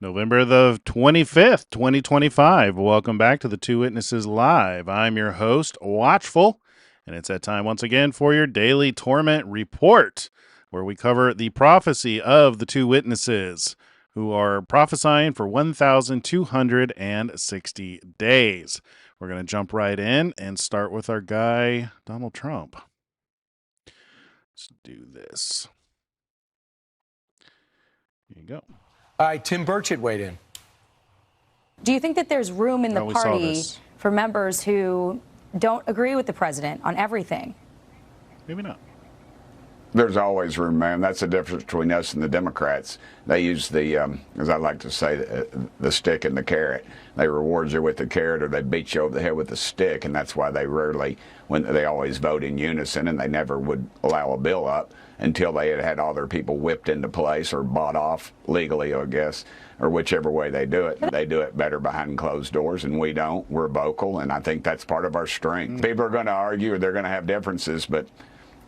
November the 25th, 2025. Welcome back to the Two Witnesses Live. I'm your host, Watchful, and it's that time once again for your daily Torment report, where we cover the prophecy of the two witnesses who are prophesying for 1,260 days. We're going to jump right in and start with our guy, Donald Trump. Let's do this. Here you go. All right, Tim Burchett weighed in. Do you think that there's room in the party for members who don't agree with the president on everything? Maybe not. There's always room, man. That's the difference between us and the Democrats. They use the, as I like to say, the stick and the carrot. They reward you with the carrot, or they beat you over the head with the stick, and that's why they rarely, they always vote in unison, and they never would allow a bill up until they had all their people whipped into place or bought off legally, I guess, or whichever way they do it. They do it better behind closed doors, and we don't. We're vocal, and I think that's part of our strength. People are going to argue, or they're going to have differences, but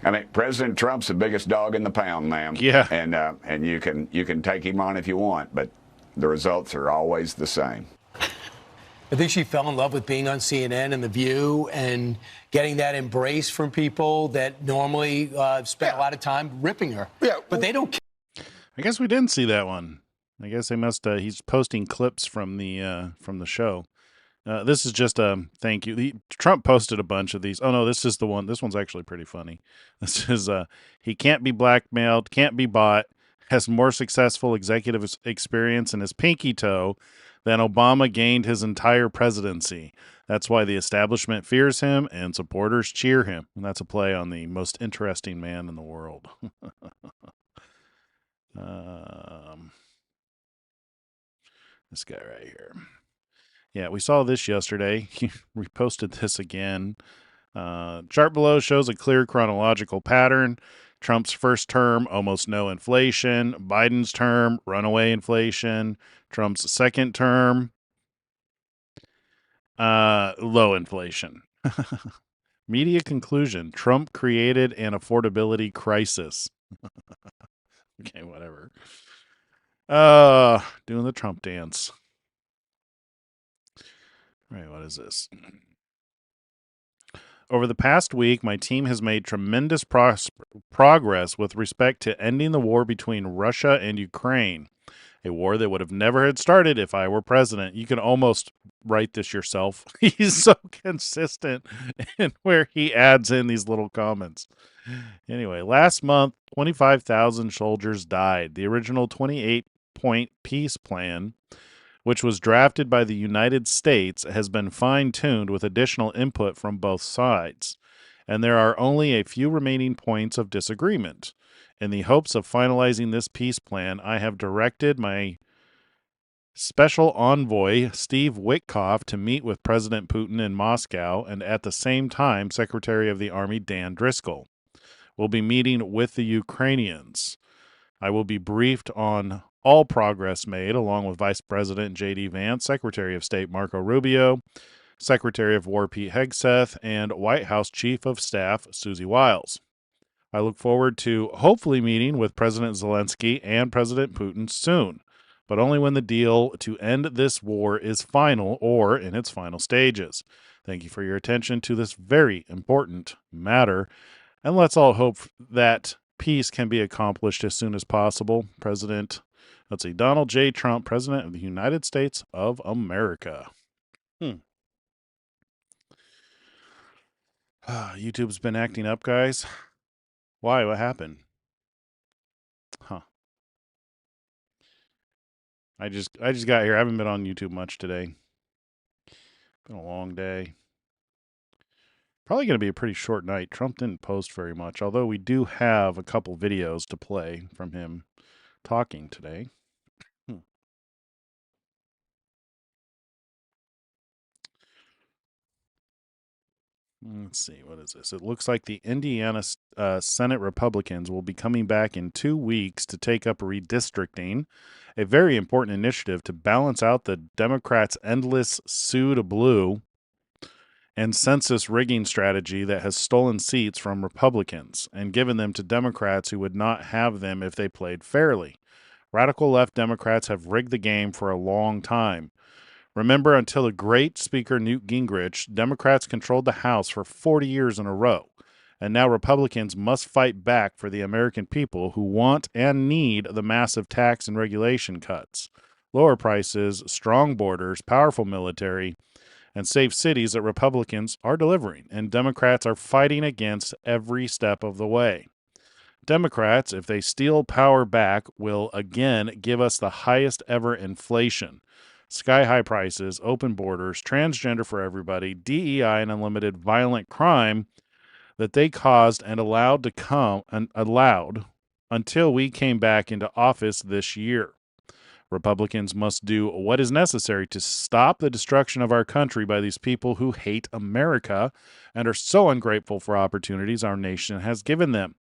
I mean, President Trump's the biggest dog in the pound, ma'am. Yeah. And you can take him on if you want, but the results are always the same. I think she fell in love with being on CNN and The View and getting that embrace from people that normally spend a lot of time ripping her. Yeah. But they don't care. I guess we didn't see that one. I guess they must. He's posting clips from the show. This is just a thank you. Trump posted a bunch of these. Oh no, this is the one. This one's actually pretty funny. This is he can't be blackmailed, can't be bought, has more successful executive experience in his pinky toe than Obama gained his entire presidency. That's why the establishment fears him and supporters cheer him. And that's a play on the most interesting man in the world. This guy right here. Yeah, we saw this yesterday. He reposted this again. Chart below shows a clear chronological pattern. Trump's first term, almost no inflation. Biden's term, runaway inflation. Trump's second term, low inflation. Media conclusion: Trump created an affordability crisis. Okay, whatever. Doing the Trump dance. All right, what is this? Over the past week, my team has made tremendous progress with respect to ending the war between Russia and Ukraine, a war that would have never had started if I were president. You can almost write this yourself. He's so consistent in where he adds in these little comments. Anyway, last month, 25,000 soldiers died. The original 28-point peace plan, which was drafted by the United States, has been fine-tuned with additional input from both sides, and there are only a few remaining points of disagreement. In the hopes of finalizing this peace plan, I have directed my special envoy, Steve Witkoff, to meet with President Putin in Moscow, and at the same time, Secretary of the Army Dan Driscoll will be meeting with the Ukrainians. I will be briefed on all progress made, along with Vice President J.D. Vance, Secretary of State Marco Rubio, Secretary of War Pete Hegseth, and White House Chief of Staff Susie Wiles. I look forward to hopefully meeting with President Zelensky and President Putin soon, but only when the deal to end this war is final or in its final stages. Thank you for your attention to this very important matter, and let's all hope that peace can be accomplished as soon as possible. Donald J. Trump, President of the United States of America. YouTube's been acting up, guys. Why? What happened? Huh. I just got here. I haven't been on YouTube much today. Been a long day. Probably going to be a pretty short night. Trump didn't post very much, although we do have a couple videos to play from him talking today. Let's see, what is this? It looks like the Indiana Senate Republicans will be coming back in 2 weeks to take up redistricting, a very important initiative to balance out the Democrats' endless sue to blue and census rigging strategy that has stolen seats from Republicans and given them to Democrats who would not have them if they played fairly. Radical left Democrats have rigged the game for a long time. Remember, until the great Speaker Newt Gingrich, Democrats controlled the House for 40 years in a row. And now Republicans must fight back for the American people who want and need the massive tax and regulation cuts, lower prices, strong borders, powerful military, and safe cities that Republicans are delivering, and Democrats are fighting against every step of the way. Democrats, if they steal power back, will again give us the highest ever inflation, sky-high prices, open borders, transgender for everybody, DEI, and unlimited violent crime that they caused and allowed until we came back into office this year. Republicans must do what is necessary to stop the destruction of our country by these people who hate America and are so ungrateful for opportunities our nation has given them.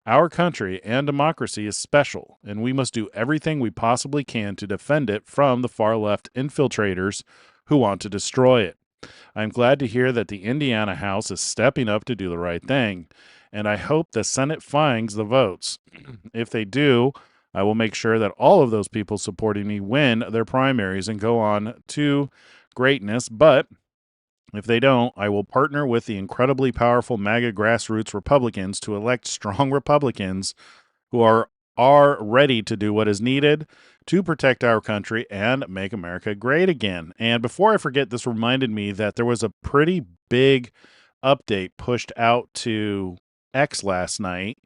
Our country and democracy is special, and we must do everything we possibly can to defend it from the far-left infiltrators who want to destroy it. I'm glad to hear that the Indiana House is stepping up to do the right thing, and I hope the Senate finds the votes. If they do, I will make sure that all of those people supporting me win their primaries and go on to greatness, but if they don't, I will partner with the incredibly powerful MAGA grassroots Republicans to elect strong Republicans who are ready to do what is needed to protect our country and make America great again. And before I forget, this reminded me that there was a pretty big update pushed out to X last night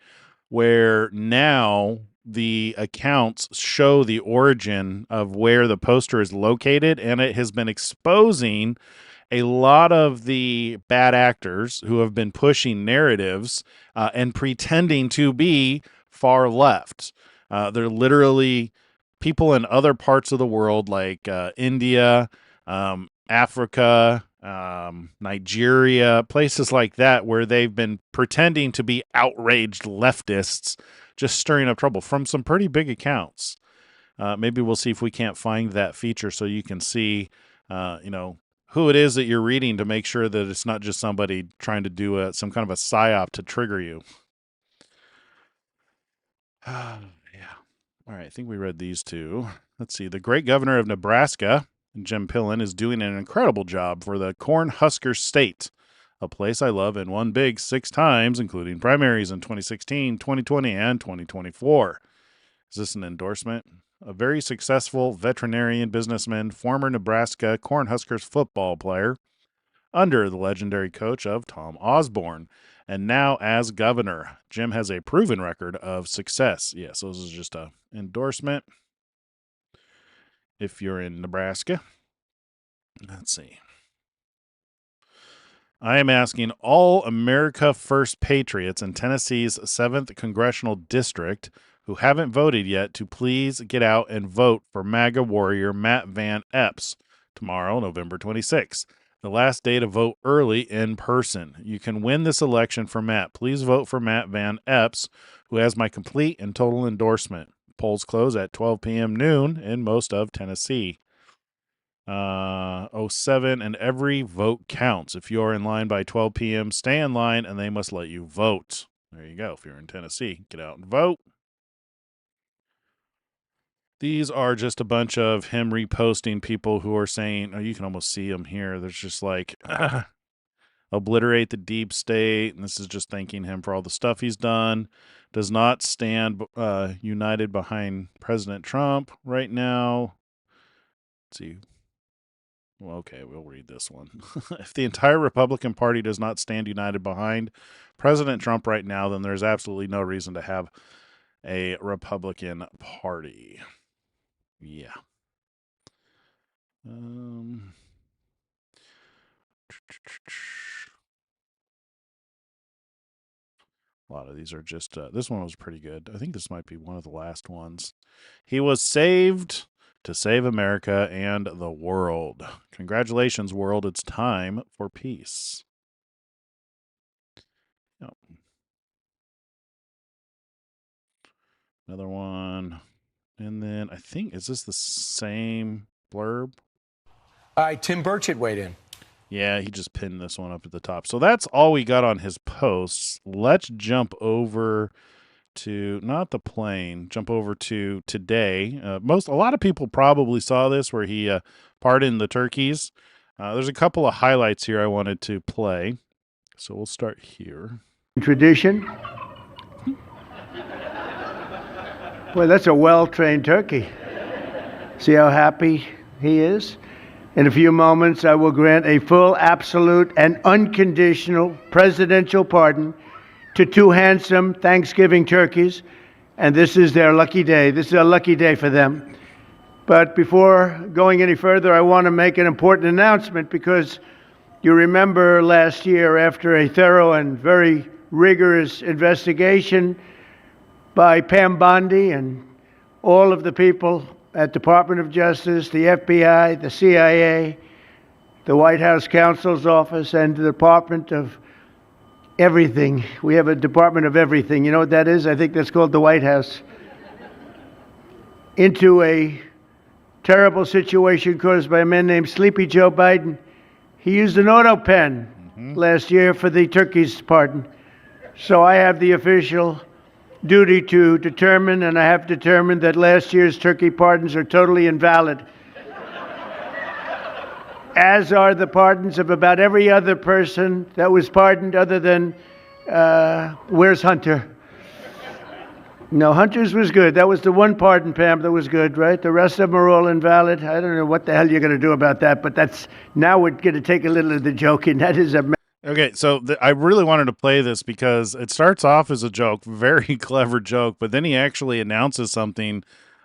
where now the accounts show the origin of where the poster is located, and it has been exposing a lot of the bad actors who have been pushing narratives and pretending to be far left. They're literally people in other parts of the world like India, Africa, Nigeria, places like that, where they've been pretending to be outraged leftists, just stirring up trouble from some pretty big accounts. Maybe we'll see if we can't find that feature so you can see, who it is that you're reading to make sure that it's not just somebody trying to do some kind of a psyop to trigger you. Yeah. All right, I think we read these two. Let's see. The great governor of Nebraska, Jim Pillen, is doing an incredible job for the Cornhusker State, a place I love and won big 6 times, including primaries in 2016, 2020, and 2024. Is this an endorsement? A very successful veterinarian businessman, former Nebraska Cornhuskers football player, under the legendary coach of Tom Osborne, and now as governor. Jim has a proven record of success. Yes, so this is just an endorsement. If you're in Nebraska, let's see. I am asking all America First patriots in Tennessee's 7th Congressional District who haven't voted yet to please get out and vote for MAGA warrior Matt Van Epps tomorrow, November 26th. The last day to vote early in person. You can win this election for Matt. Please vote for Matt Van Epps, who has my complete and total endorsement. Polls close at 12 p.m. noon in most of Tennessee. 07, and every vote counts. If you're in line by 12 p.m., stay in line and they must let you vote. There you go. If you're in Tennessee, get out and vote. These are just a bunch of him reposting people who are saying, you can almost see them here. There's just like, obliterate the deep state. And this is just thanking him for all the stuff he's done. Does not stand united behind President Trump right now. Let's see. Well, okay, we'll read this one. If the entire Republican Party does not stand united behind President Trump right now, then there's absolutely no reason to have a Republican Party. Yeah. A lot of these are just, this one was pretty good. I think this might be one of the last ones. He was saved to save America and the world. Congratulations, world. It's time for peace. Yep. Another one. And then I think, is this the same blurb? All right, Tim Burchett weighed in. Yeah, he just pinned this one up at the top. So that's all we got on his posts. Let's jump over to not the plane, jump over to today. A lot of people probably saw this where he pardoned the turkeys. There's a couple of highlights here I wanted to play. So we'll start here. Tradition. Boy, that's a well-trained turkey. See how happy he is? In a few moments, I will grant a full, absolute, and unconditional presidential pardon to two handsome Thanksgiving turkeys, and this is their lucky day. This is a lucky day for them. But before going any further, I want to make an important announcement, because you remember last year, after a thorough and very rigorous investigation by Pam Bondi and all of the people at Department of Justice, the FBI, the CIA, the White House Counsel's Office, and the Department of Everything. We have a Department of Everything. You know what that is? I think that's called the White House. Into a terrible situation caused by a man named Sleepy Joe Biden. He used an auto pen last year for the turkey's pardon. So I have the official duty to determine, and I have determined, that last year's turkey pardons are totally invalid, as are the pardons of about every other person that was pardoned, other than, where's Hunter? No, Hunter's was good. That was the one pardon, Pam, that was good, right? The rest of them are all invalid. I don't know what the hell you're going to do about that, but now we're going to take a little of the joking. That is a... Okay, so I really wanted to play this because it starts off as a joke, very clever joke, but then he actually announces something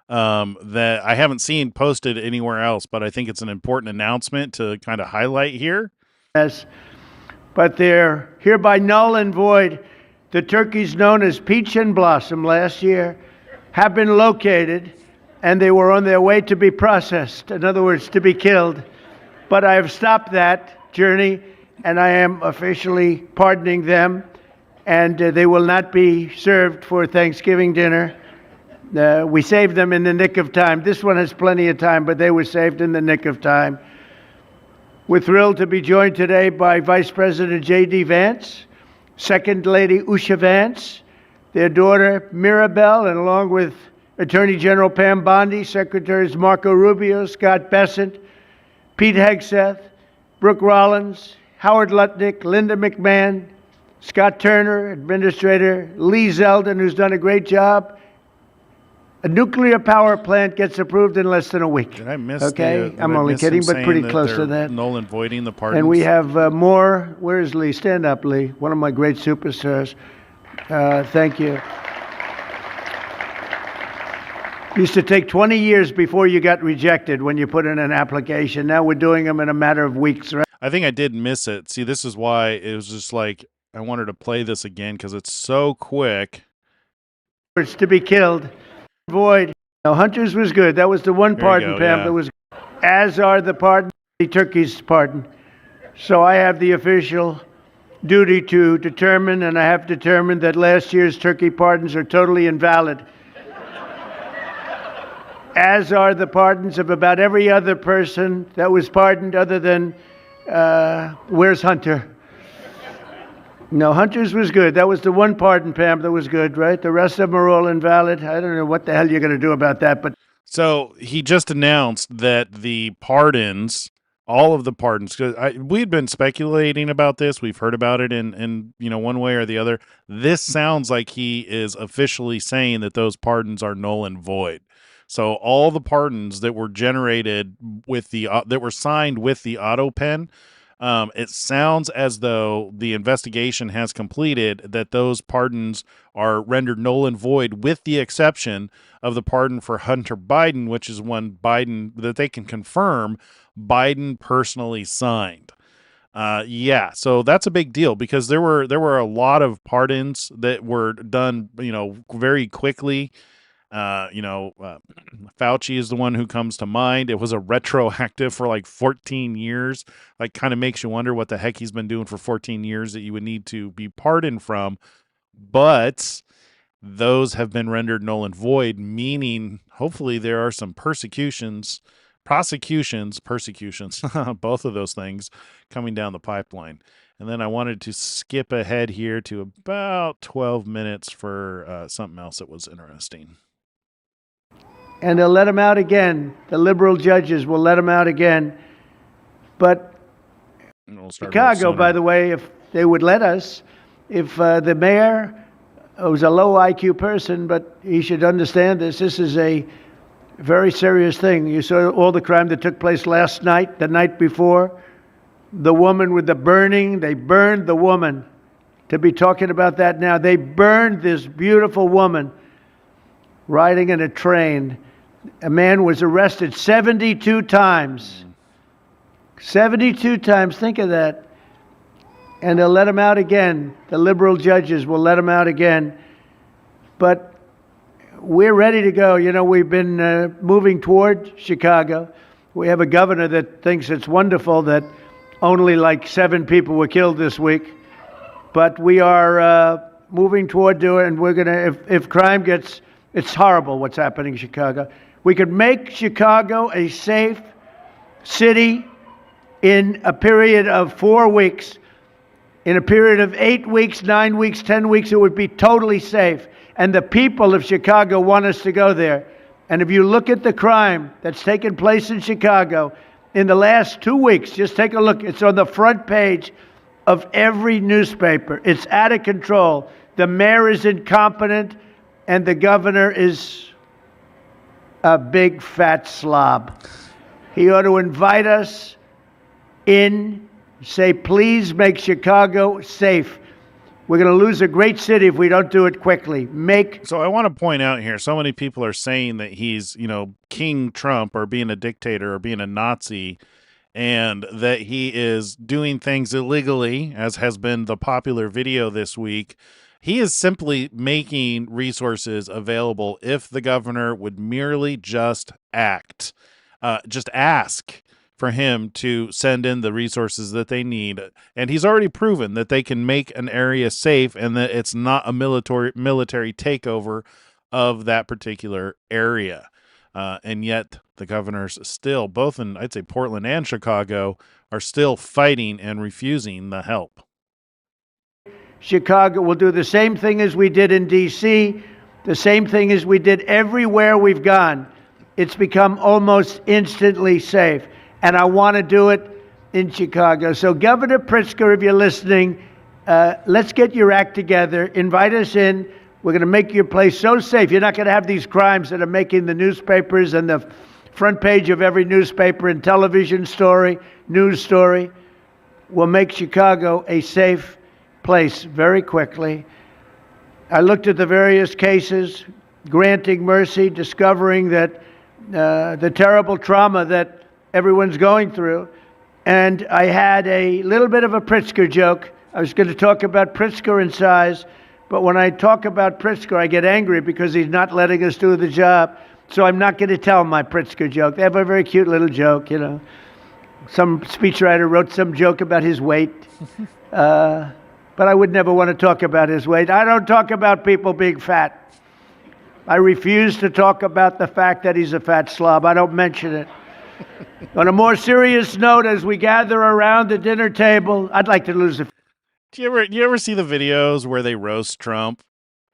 that I haven't seen posted anywhere else, but I think it's an important announcement to kind of highlight here. Yes, but they're hereby null and void. The turkeys known as Peach and Blossom last year have been located, and they were on their way to be processed, in other words, to be killed. But I have stopped that journey, and I am officially pardoning them, and they will not be served for Thanksgiving dinner. We saved them in the nick of time. This one has plenty of time, but they were saved in the nick of time. We're thrilled to be joined today by Vice President J.D. Vance, Second Lady Usha Vance, their daughter Mirabelle, and along with Attorney General Pam Bondi, Secretaries Marco Rubio, Scott Bessent, Pete Hegseth, Brooke Rollins, Howard Lutnick, Linda McMahon, Scott Turner, Administrator Lee Zeldin, who's done a great job. A nuclear power plant gets approved in less than a week. Did I miss? Okay, I'm only kidding, but pretty close to that. Null and voiding the pardons. And we have more. Where's Lee? Stand up, Lee. One of my great superstars. Thank you. Used to take 20 years before you got rejected when you put in an application. Now we're doing them in a matter of weeks, right? I think I did miss it. See, this is why it was just like, I wanted to play this again because it's so quick. It's to be killed. Void. No, Hunter's was good. That was the one pardon, Pam, yeah. that was, as are the pardon, the turkey's pardon. So I have the official duty to determine, and I have determined, that last year's turkey pardons are totally invalid, as are the pardons of about every other person that was pardoned, other than, where's Hunter? No, Hunter's was good. That was the one pardon, Pam, that was good, right? The rest of them are all invalid. I don't know what the hell you're going to do about that, but... So he just announced that the pardons, all of the pardons, because we had been speculating about this. We've heard about it in one way or the other. This sounds like he is officially saying that those pardons are null and void. So all the pardons that were generated with that were signed with the auto pen, it sounds as though the investigation has completed, that those pardons are rendered null and void, with the exception of the pardon for Hunter Biden, which is one Biden that they can confirm Biden personally signed. So that's a big deal, because there were a lot of pardons that were done, very quickly. Fauci is the one who comes to mind. It was a retroactive for like 14 years. Like, kind of makes you wonder what the heck he's been doing for 14 years that you would need to be pardoned from. But those have been rendered null and void, meaning hopefully there are some prosecutions, both of those things coming down the pipeline. And then I wanted to skip ahead here to about 12 minutes for something else that was interesting. And they'll let him out again. The liberal judges will let him out again. But Chicago, by the way, if they would let us, if the mayor was a low IQ person, but he should understand this. This is a very serious thing. You saw all the crime that took place last night, the night before. The woman with the burning, they burned the woman. To be talking about that now, they burned this beautiful woman riding in a train. A man was arrested 72 times. 72 times, think of that. And they'll let him out again. The liberal judges will let him out again. But we're ready to go. You know, we've been moving toward Chicago. We have a governor that thinks it's wonderful that only like 7 people were killed this week. But we are moving toward doing it, and we're going to, if crime gets, it's horrible what's happening in Chicago. We could make Chicago a safe city in a period of 4 weeks. In a period of 8 weeks, 9 weeks, 10 weeks, it would be totally safe. And the people of Chicago want us to go there. And if you look at the crime that's taken place in Chicago in the last 2 weeks, just take a look. It's on the front page of every newspaper. It's out of control. The mayor is incompetent, and the governor is a big fat slob. He ought to invite us in, say, please make Chicago safe. We're going to lose a great city if we don't do it quickly. So I want to point out here, so many people are saying that he's, you know, King Trump or being a dictator or being a Nazi, and that he is doing things illegally, as has been the popular video this week. He is simply making resources available if the governor would merely just act, just ask for him to send in the resources that they need. And he's already proven that they can make an area safe and that it's not a military takeover of that particular area. And yet the governors still, both in, I'd say, Portland and Chicago, are still fighting and refusing the help. Chicago will do the same thing as we did in D.C., the same thing as we did everywhere we've gone. It's become almost instantly safe. And I want to do it in Chicago. So Governor Pritzker, if you're listening, let's get your act together. Invite us in. We're going to make your place so safe. You're not going to have these crimes that are making the newspapers and the front page of every newspaper and television story, news story. We'll make Chicago a safe place very quickly. I looked at the various cases, granting mercy, discovering that the terrible trauma that everyone's going through. And I had a little bit of a Pritzker joke. I was going to talk about Pritzker and size, but when I talk about Pritzker, I get angry because he's not letting us do the job. So I'm not going to tell my Pritzker joke. They have a very cute little joke, you know. Some speechwriter wrote some joke about his weight. But I would never want to talk about his weight. I don't talk about people being fat. I refuse to talk about the fact that he's a fat slob. I don't mention it. On a more serious note, as we gather around the dinner table, I'd like to lose a... Do you ever see the videos where they roast Trump?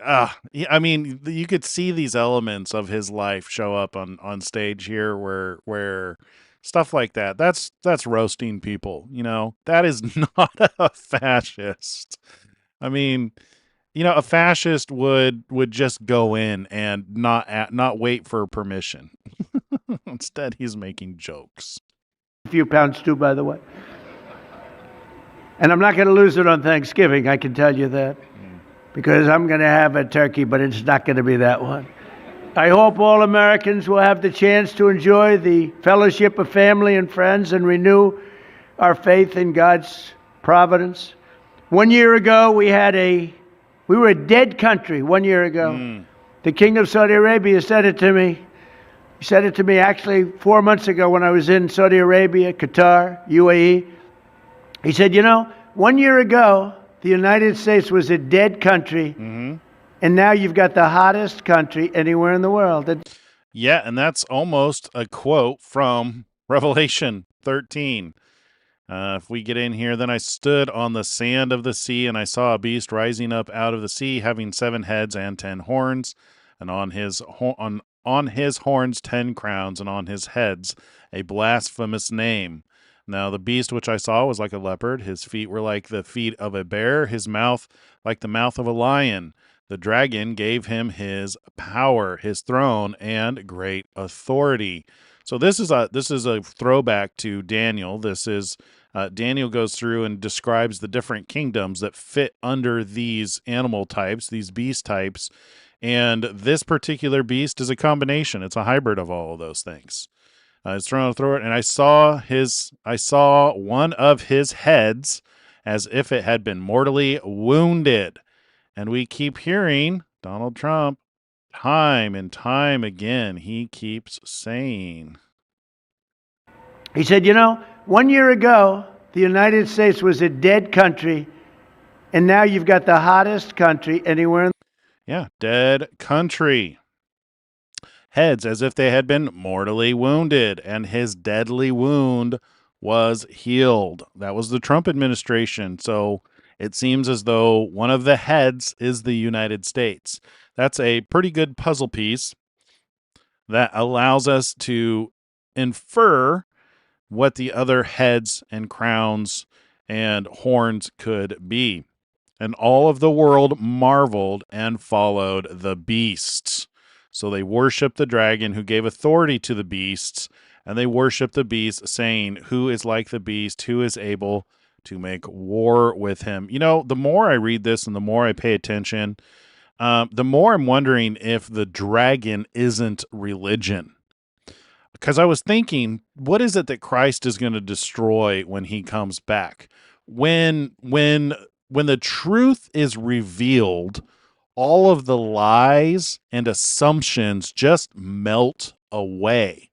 I mean, you could see these elements of his life show up on stage here, where stuff like that. That's roasting people. You know, that is not a fascist. I mean, you know, a fascist would just go in and not wait for permission. Instead, he's making jokes. A few pounds too, by the way. And I'm not going to lose it on Thanksgiving, I can tell you that. Because I'm going to have a turkey, but it's not going to be that one. I hope all Americans will have the chance to enjoy the fellowship of family and friends and renew our faith in God's providence. 1 year ago, we were a dead country 1 year ago. The King of Saudi Arabia said it to me. He said it to me actually 4 months ago when I was in Saudi Arabia, Qatar, UAE. He said, you know, 1 year ago, the United States was a dead country, and now you've got the hottest country anywhere in the world. Yeah, and that's almost a quote from Revelation 13. If we get in here, then I stood on the sand of the sea, and I saw a beast rising up out of the sea, having 7 heads and 10 horns, and on his horns 10 crowns, and on his heads a blasphemous name. Now the beast which I saw was like a leopard. His feet were like the feet of a bear, his mouth like the mouth of a lion. The dragon gave him his power, his throne, and great authority. So this is a throwback to Daniel. This is Daniel goes through and describes the different kingdoms that fit under these animal types, these beast types, and this particular beast is a combination. It's a hybrid of all of those things. It's thrown through it, and I saw one of his heads as if it had been mortally wounded. And we keep hearing Donald Trump time and time again. He keeps saying, he said, 1 year ago, the United States was a dead country, and now you've got the hottest country anywhere in dead country. Heads as if they had been mortally wounded, and his deadly wound was healed. That was the Trump administration. So it seems as though one of the heads is the United States. That's a pretty good puzzle piece that allows us to infer what the other heads and crowns and horns could be. And all of the world marveled and followed the beasts. So they worshiped the dragon who gave authority to the beasts, and they worshiped the beast, saying, who is like the beast, who is able to make war with him? The more I read this and the more I pay attention, the more I'm wondering if the dragon isn't religion. Because I was thinking, what is it that Christ is going to destroy when he comes back? When the truth is revealed, all of the lies and assumptions just melt away.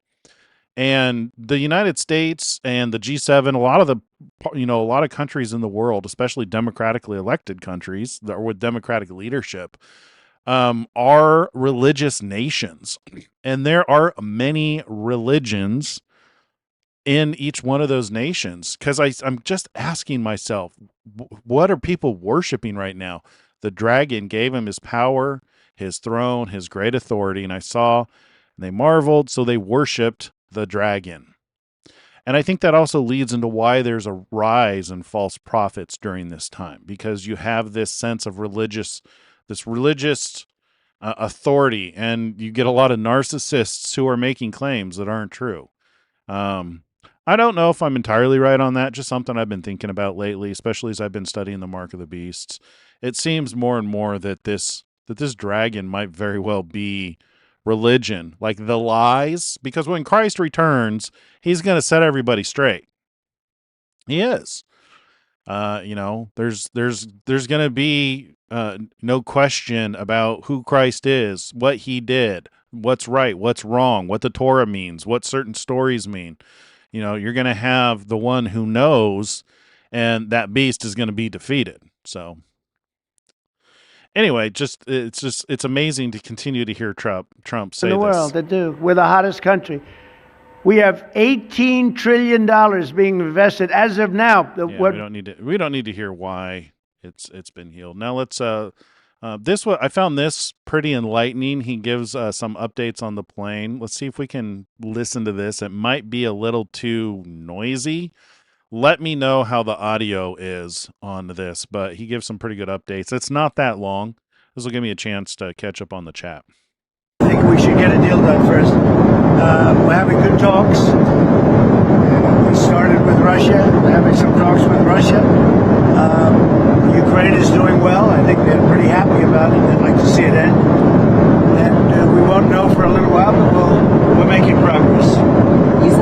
And the United States and the G7, a lot of countries in the world, especially democratically elected countries that are with democratic leadership, are religious nations. And there are many religions in each one of those nations. Because I'm just asking myself, what are people worshiping right now? The dragon gave him his power, his throne, his great authority. And I saw, and they marveled, so they worshiped the dragon. And I think that also leads into why there's a rise in false prophets during this time, because you have this sense of religious authority, and you get a lot of narcissists who are making claims that aren't true. I don't know if I'm entirely right on that, just something I've been thinking about lately, especially as I've been studying the mark of the beasts. It seems more and more that this dragon might very well be religion, like the lies, because when Christ returns, he's going to set everybody straight. He is. There's going to be no question about who Christ is, what he did, what's right, what's wrong, what the Torah means, what certain stories mean. You're going to have the one who knows, and that beast is going to be defeated. So anyway, it's amazing to continue to hear Trump say this. In the world that do. We're the hottest country. We have $18 trillion being invested as of now. We don't need to hear why it's been healed. Now let's I found this pretty enlightening. He gives some updates on the plane. Let's see if we can listen to this. It might be a little too noisy. Let me know how the audio is on this, but he gives some pretty good updates. It's not that long. This will give me a chance to catch up on the chat. I think we should get a deal done first. We're having good talks. We started with Russia, having some talks with Russia. Ukraine is doing well. I think they're pretty happy about it. They'd like to see it end. And we won't know for a little while, but we're making progress.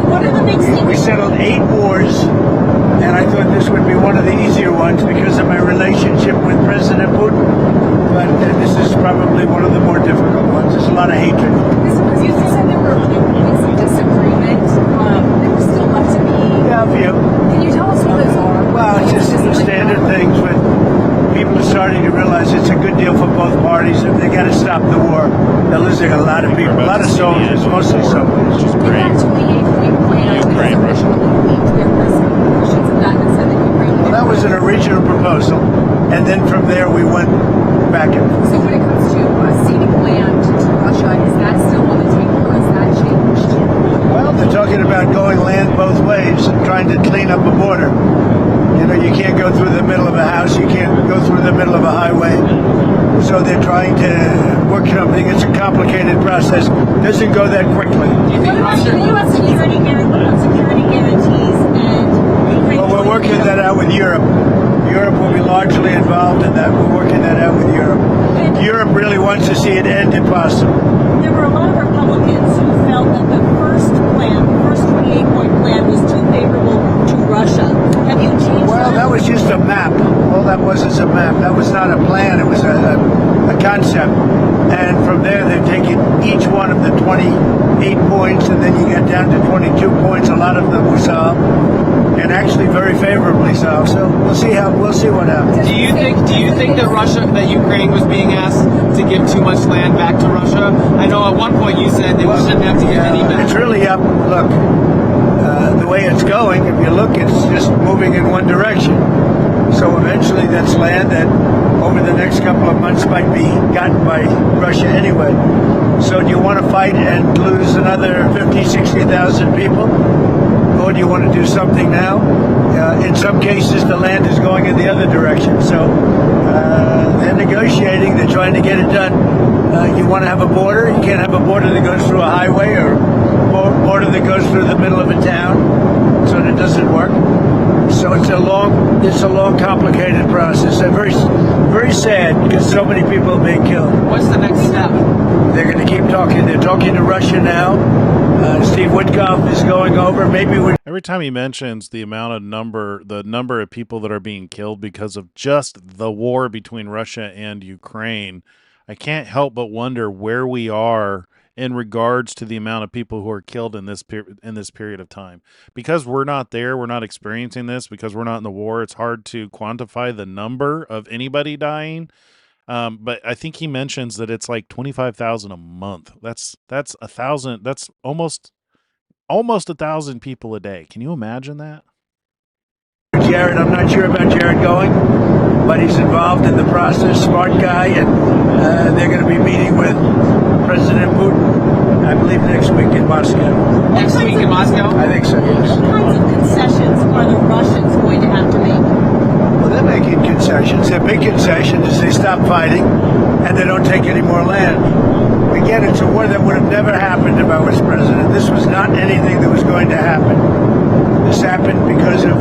What are the big secrets? We settled 8 wars, and I thought this would be one of the easier ones because of my relationship with President Putin. But this is probably one of the more difficult ones. There's a lot of hatred. Because you said there were points of disagreement that were still left to be. Yeah, a few. Can you tell us what those are? Well, it's just the standard things when people are starting to realize it's a good deal for both parties and they got to stop the war. They're losing a lot of people, a lot of soldiers, mostly soldiers. Which is great. That 28-point plan Ukraine, Russia. their present. was an original proposal, and then from there we went back and forth. So when it comes to ceding land to Russia, is that still on the table, or has that changed? Well, they're talking about going land both ways and trying to clean up a border. You know, you can't go through the middle of a house, you can't go through the middle of a highway. So they're trying to work something. It's a complicated process. Doesn't go that quickly. What about security guarantees and... Well, we're working that out with Europe. Europe will be largely involved in that. We're working that out with Europe. Europe really wants to see it end if possible. There were a lot of Republicans who felt that the first plan, the first 28-point plan, was too favorable to Russia. Have you changed Well, that was just a map. All that was is a map. That was not a plan. It was a concept. And from there, they've taken each one of the 28 points, and then you get down to 22 points. A lot of them were solved, and actually very favorably solved. So we'll see what happens. Do you think that Ukraine was being asked to give too much land back to Russia? I know at one point you said they shouldn't have to give any back. It's really up. Look, the way it's going, if you look, it's just moving in one direction. So eventually that's land that over the next couple of months might be gotten by Russia anyway. So do you want to fight and lose another 50, 60,000 people? Or do you want to do something now? In some cases, the land is going in the other direction. So they're negotiating. They're trying to get it done. You want to have a border? You can't have a border that goes through a highway or a border that goes through the middle of a town. So that doesn't work. So it's a long, complicated process. And very sad because so many people are being killed. What's the next step? They're going to keep talking. They're talking to Russia now. Steve Witkoff is going over. Every time he mentions the number of people that are being killed because of just the war between Russia and Ukraine, I can't help but wonder where we are in regards to the amount of people who are killed in this period of time. Because we're not there, we're not experiencing this, because we're not in the war, it's hard to quantify the number of anybody dying. But I think he mentions that it's like 25,000 a month. That's 1,000. That's almost 1,000 people a day. Can you imagine that? Jared, I'm not sure about Jared going, but he's involved in the process. Smart guy, and they're going to be meeting with President Putin, I believe, next week in Moscow. Next week in Moscow? I think so, yes. What kinds of concessions are the Russians going to have to make? Well, they're making concessions. Their big concession is they stop fighting and they don't take any more land. Again, it's a war that would have never happened if I was president. This was not anything that was going to happen. This happened because of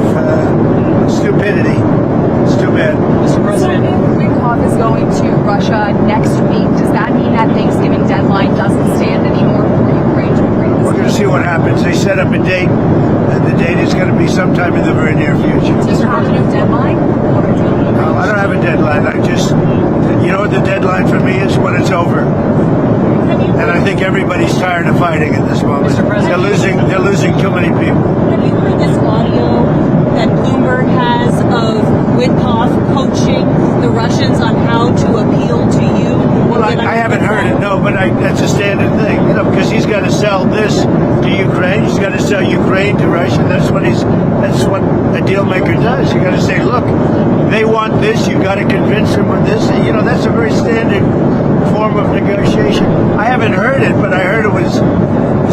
stupidity. It's too bad. Mr. President, Witkoff is going to Russia next week. Does that mean that Thanksgiving deadline doesn't stand anymore for Ukraine to agree? We're going to see what happens. They set up a date, and the date is going to be sometime in the very near future. Does there have a new deadline? No, I don't have a deadline. You know what the deadline for me is? When it's over. And I think everybody's tired of fighting at this moment. They're losing too many people. Have you heard this audio that Bloomberg has of Witkoff coaching the Russians on how to appeal to you? Well, I haven't heard it, no, but that's a standard thing, because he's got to sell this to Ukraine. He's got to sell Ukraine to Russia. That's what a deal maker does. You got to say, look, they want this. You got to convince them of this. That's a very standard form of negotiation. I haven't heard it, but I heard it was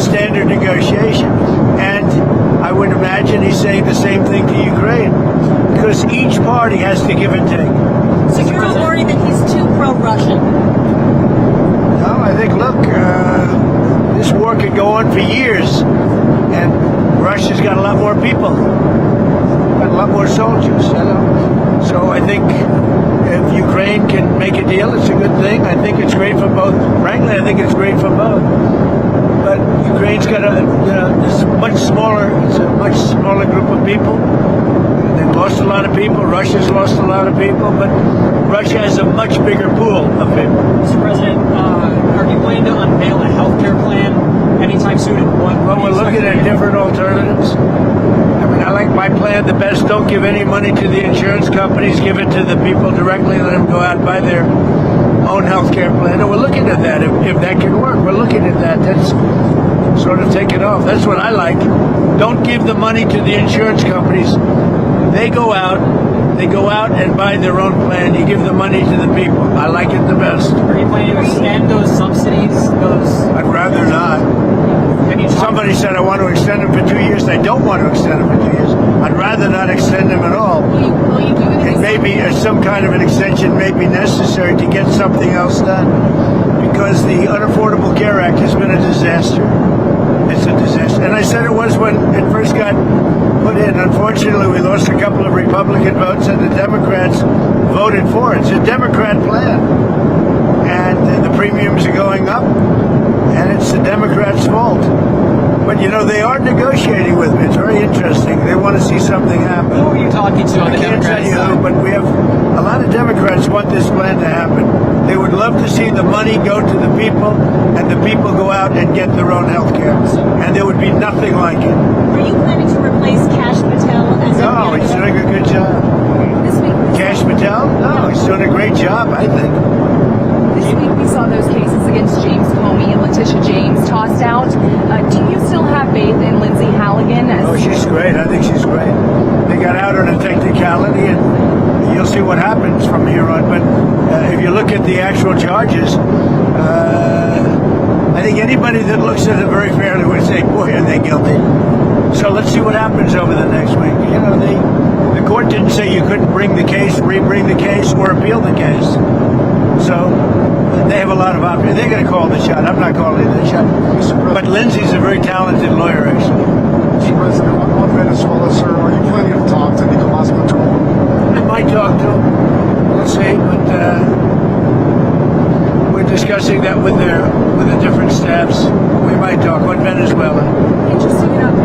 standard negotiation. And I would imagine he's saying the same thing to Ukraine, because each party has to give and take. So you're not worried that he's too pro-Russian? No, I think, look, this war could go on for years, and Russia's got a lot more people, got a lot more soldiers. So I think if Ukraine can make a deal, it's a good thing. I think it's great for both. Frankly, I think it's great for both. But Ukraine's got it's a much smaller group of people. They've lost a lot of people. Russia's lost a lot of people, but Russia has a much bigger pool of people. Mr. President, are you planning to unveil a health care plan anytime soon? Well, we're looking at different alternatives. I like my plan the best. Don't give any money to the insurance companies. Give it to the people directly. Let them go out and buy their own health care plan. And we're looking at that. If that can work, we're looking at that. That's sort of taken off. That's what I like. Don't give the money to the insurance companies. They go out, They go out and buy their own plan. You give the money to the people. I like it the best. Are you planning to extend those subsidies? I'd rather not. Somebody said I want to extend them for 2 years. I don't want to extend them for 2 years. I'd rather not extend them at all. Will you do it? And maybe some kind of an extension may be necessary to get something else done, because the Unaffordable Care Act has been a disaster. It's a disaster. And I said it was when it first got put in. Unfortunately, we lost a couple of Republican votes, and the Democrats voted for it. It's a Democrat plan. And the premiums are going up, and it's the Democrats' fault. But, you know, they are negotiating with me. It's very interesting. They want to see something happen. Who are you talking to on the Democrat side? But we have a lot of Democrats want this plan to happen. They would love to see the money go to the people, and the people go out and get their own health care. And there would be nothing like it. Are you planning to replace Kash Patel as a No, he's doing a good job. This week, Kash Patel? No, he's doing a great job, I think. this week we saw those cases against James Comey and Letitia James tossed out. Do you still have faith in Lindsay Halligan? Oh, she's great. I think she's great. They got out on a technicality, and you'll see what happens from here on. But if you look at the actual charges, I think anybody that looks at it very fairly would say, boy, are they guilty. So let's see what happens over the next week. You know, the court didn't say you couldn't bring the case, re-bring the case, or appeal the case. So they have a lot of options. They're going to call the shot. I'm not calling the shot. But Lindsay's a very talented lawyer, actually. Mr. President, on Venezuela, sir, are you planning to talk to Nicolas Maduro? I might talk to him. We'll see, but we're discussing that with the different staffs. We might talk on Venezuela. Interesting enough,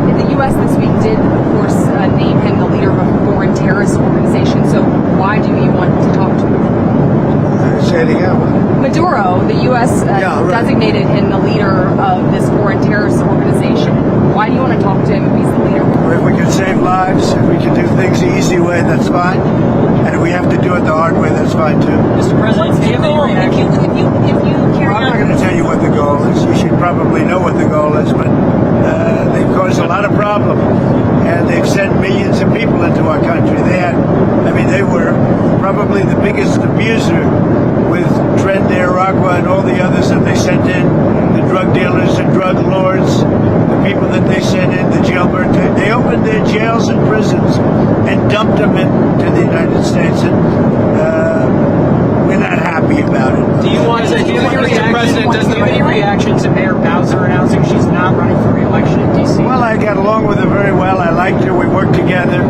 the U.S. this week did, of course, name him the leader of a foreign terrorist organization. So why do you want to talk to him? Say it again. Maduro, the U.S. Designated him the leader of this foreign terrorist organization. Why do you want to talk to him if he's the leader? If we can save lives, if we can do things the easy way, that's fine. And if we have to do it the hard way, that's fine too. Mr. President, do you have any reaction? If you carry I'm not going to tell you what the goal is. You should probably know what the goal is, but they've caused a lot of problem, and they've sent millions of people into our country. They were probably the biggest abuser with Trent de Aragua and all the others that they sent in, the drug dealers and drug lords, the people that they sent in, the jailbird. They opened their jails and prisons and dumped them into the United States, and we're not happy about it. Do you want to, Mr. President, does there any reaction to Mayor Bowser announcing she's not running for re-election in D.C.? Well, I got along with her very well. I liked her. We worked together.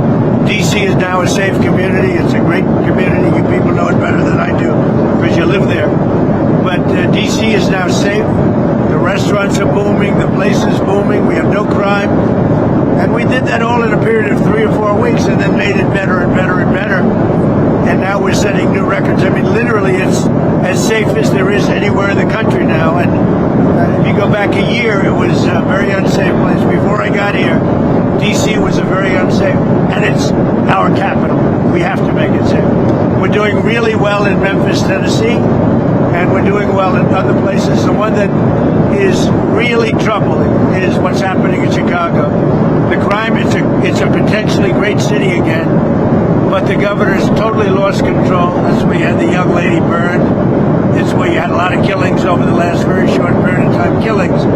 D.C. is now a safe community. It's a great community. You people know it better than I do because you live there. But D.C. is now safe. The restaurants are booming. The place is booming. We have no crime. And we did that all in a period of 3 or 4 weeks and then made it better and better and better. And now we're setting new records. I mean, literally, it's as safe as there is anywhere in the country now. And if you go back a year, it was a very unsafe place. Before I got here, D.C. was a very unsafe, and it's our capital. We have to make it safe. We're doing really well in Memphis, Tennessee, and we're doing well in other places. The one that is really troubling is what's happening in Chicago. The crime, it's a potentially great city again, but the governor's totally lost control. That's where you had the young lady burned. It's where you had a lot of killings over the last very short period of time. Killings.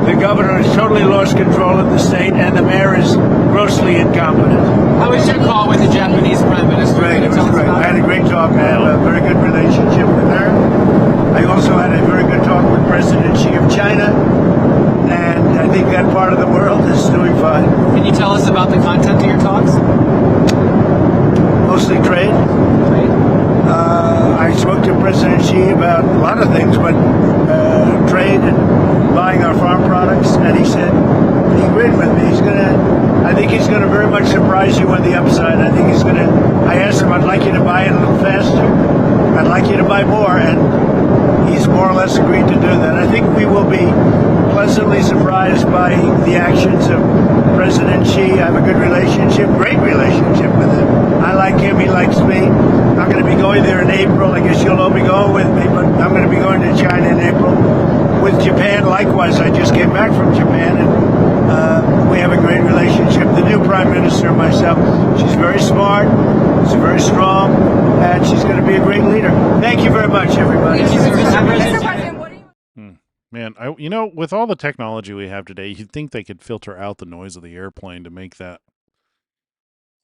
The governor has totally lost control of the state, and the mayor is grossly incompetent. How was your call with the Japanese Prime Minister? Great, it was great. I had a great talk. I have a very good relationship with her. I also had a very good talk with President Xi of China, and I think that part of the world is doing fine. Can you tell us about the content of your talks? Mostly trade. I spoke to President Xi about a lot of things, but trade and buying our farm products, and he said he agreed with me. I think he's gonna very much surprise you on the upside. I asked him, I'd like you to buy it a little faster. I'd like you to buy more, and he's more or less agreed to do that. I think we will be pleasantly surprised by the actions of President Xi. I have a good relationship, great relationship with him. I like him, he likes me. I'm going to be going there in April. I guess you'll all be going with me, but I'm going to be going to China in April. With Japan, likewise, I just came back from Japan, and We have a great relationship. The new prime minister and myself, she's very smart, she's very strong, and she's going to be a great leader. Thank you very much, everybody. Man, with all the technology we have today, you'd think they could filter out the noise of the airplane to make that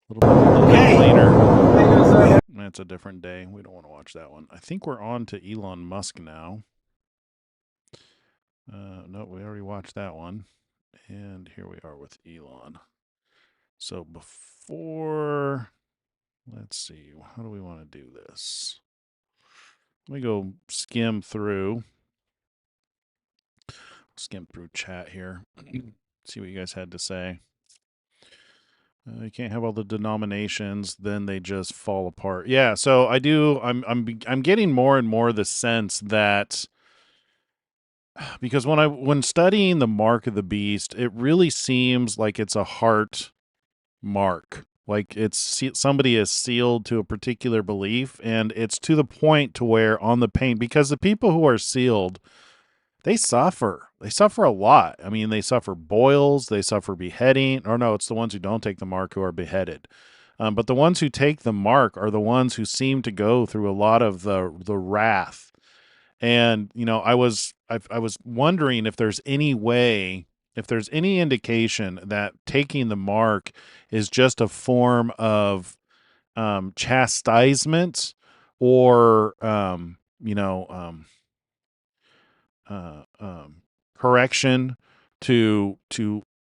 a little bit cleaner. That's a different day. We don't want to watch that one. I think we're on to Elon Musk now. No, we already watched that one. And here we are with Elon. So before, let's see, how do we want to do this? Let me go skim through chat here. See what you guys had to say. You can't have all the denominations, then they just fall apart. Yeah, so I'm getting more and more the sense that, because when studying the mark of the beast, it really seems like it's a heart mark. Like somebody is sealed to a particular belief, and it's to the point to where on the pain, because the people who are sealed, they suffer. They suffer a lot. I mean, they suffer boils, they suffer beheading. Or no, it's the ones who don't take the mark who are beheaded. But the ones who take the mark are the ones who seem to go through a lot of the wrath. And, I was wondering if there's any way, if there's any indication that taking the mark is just a form of chastisement or, correction to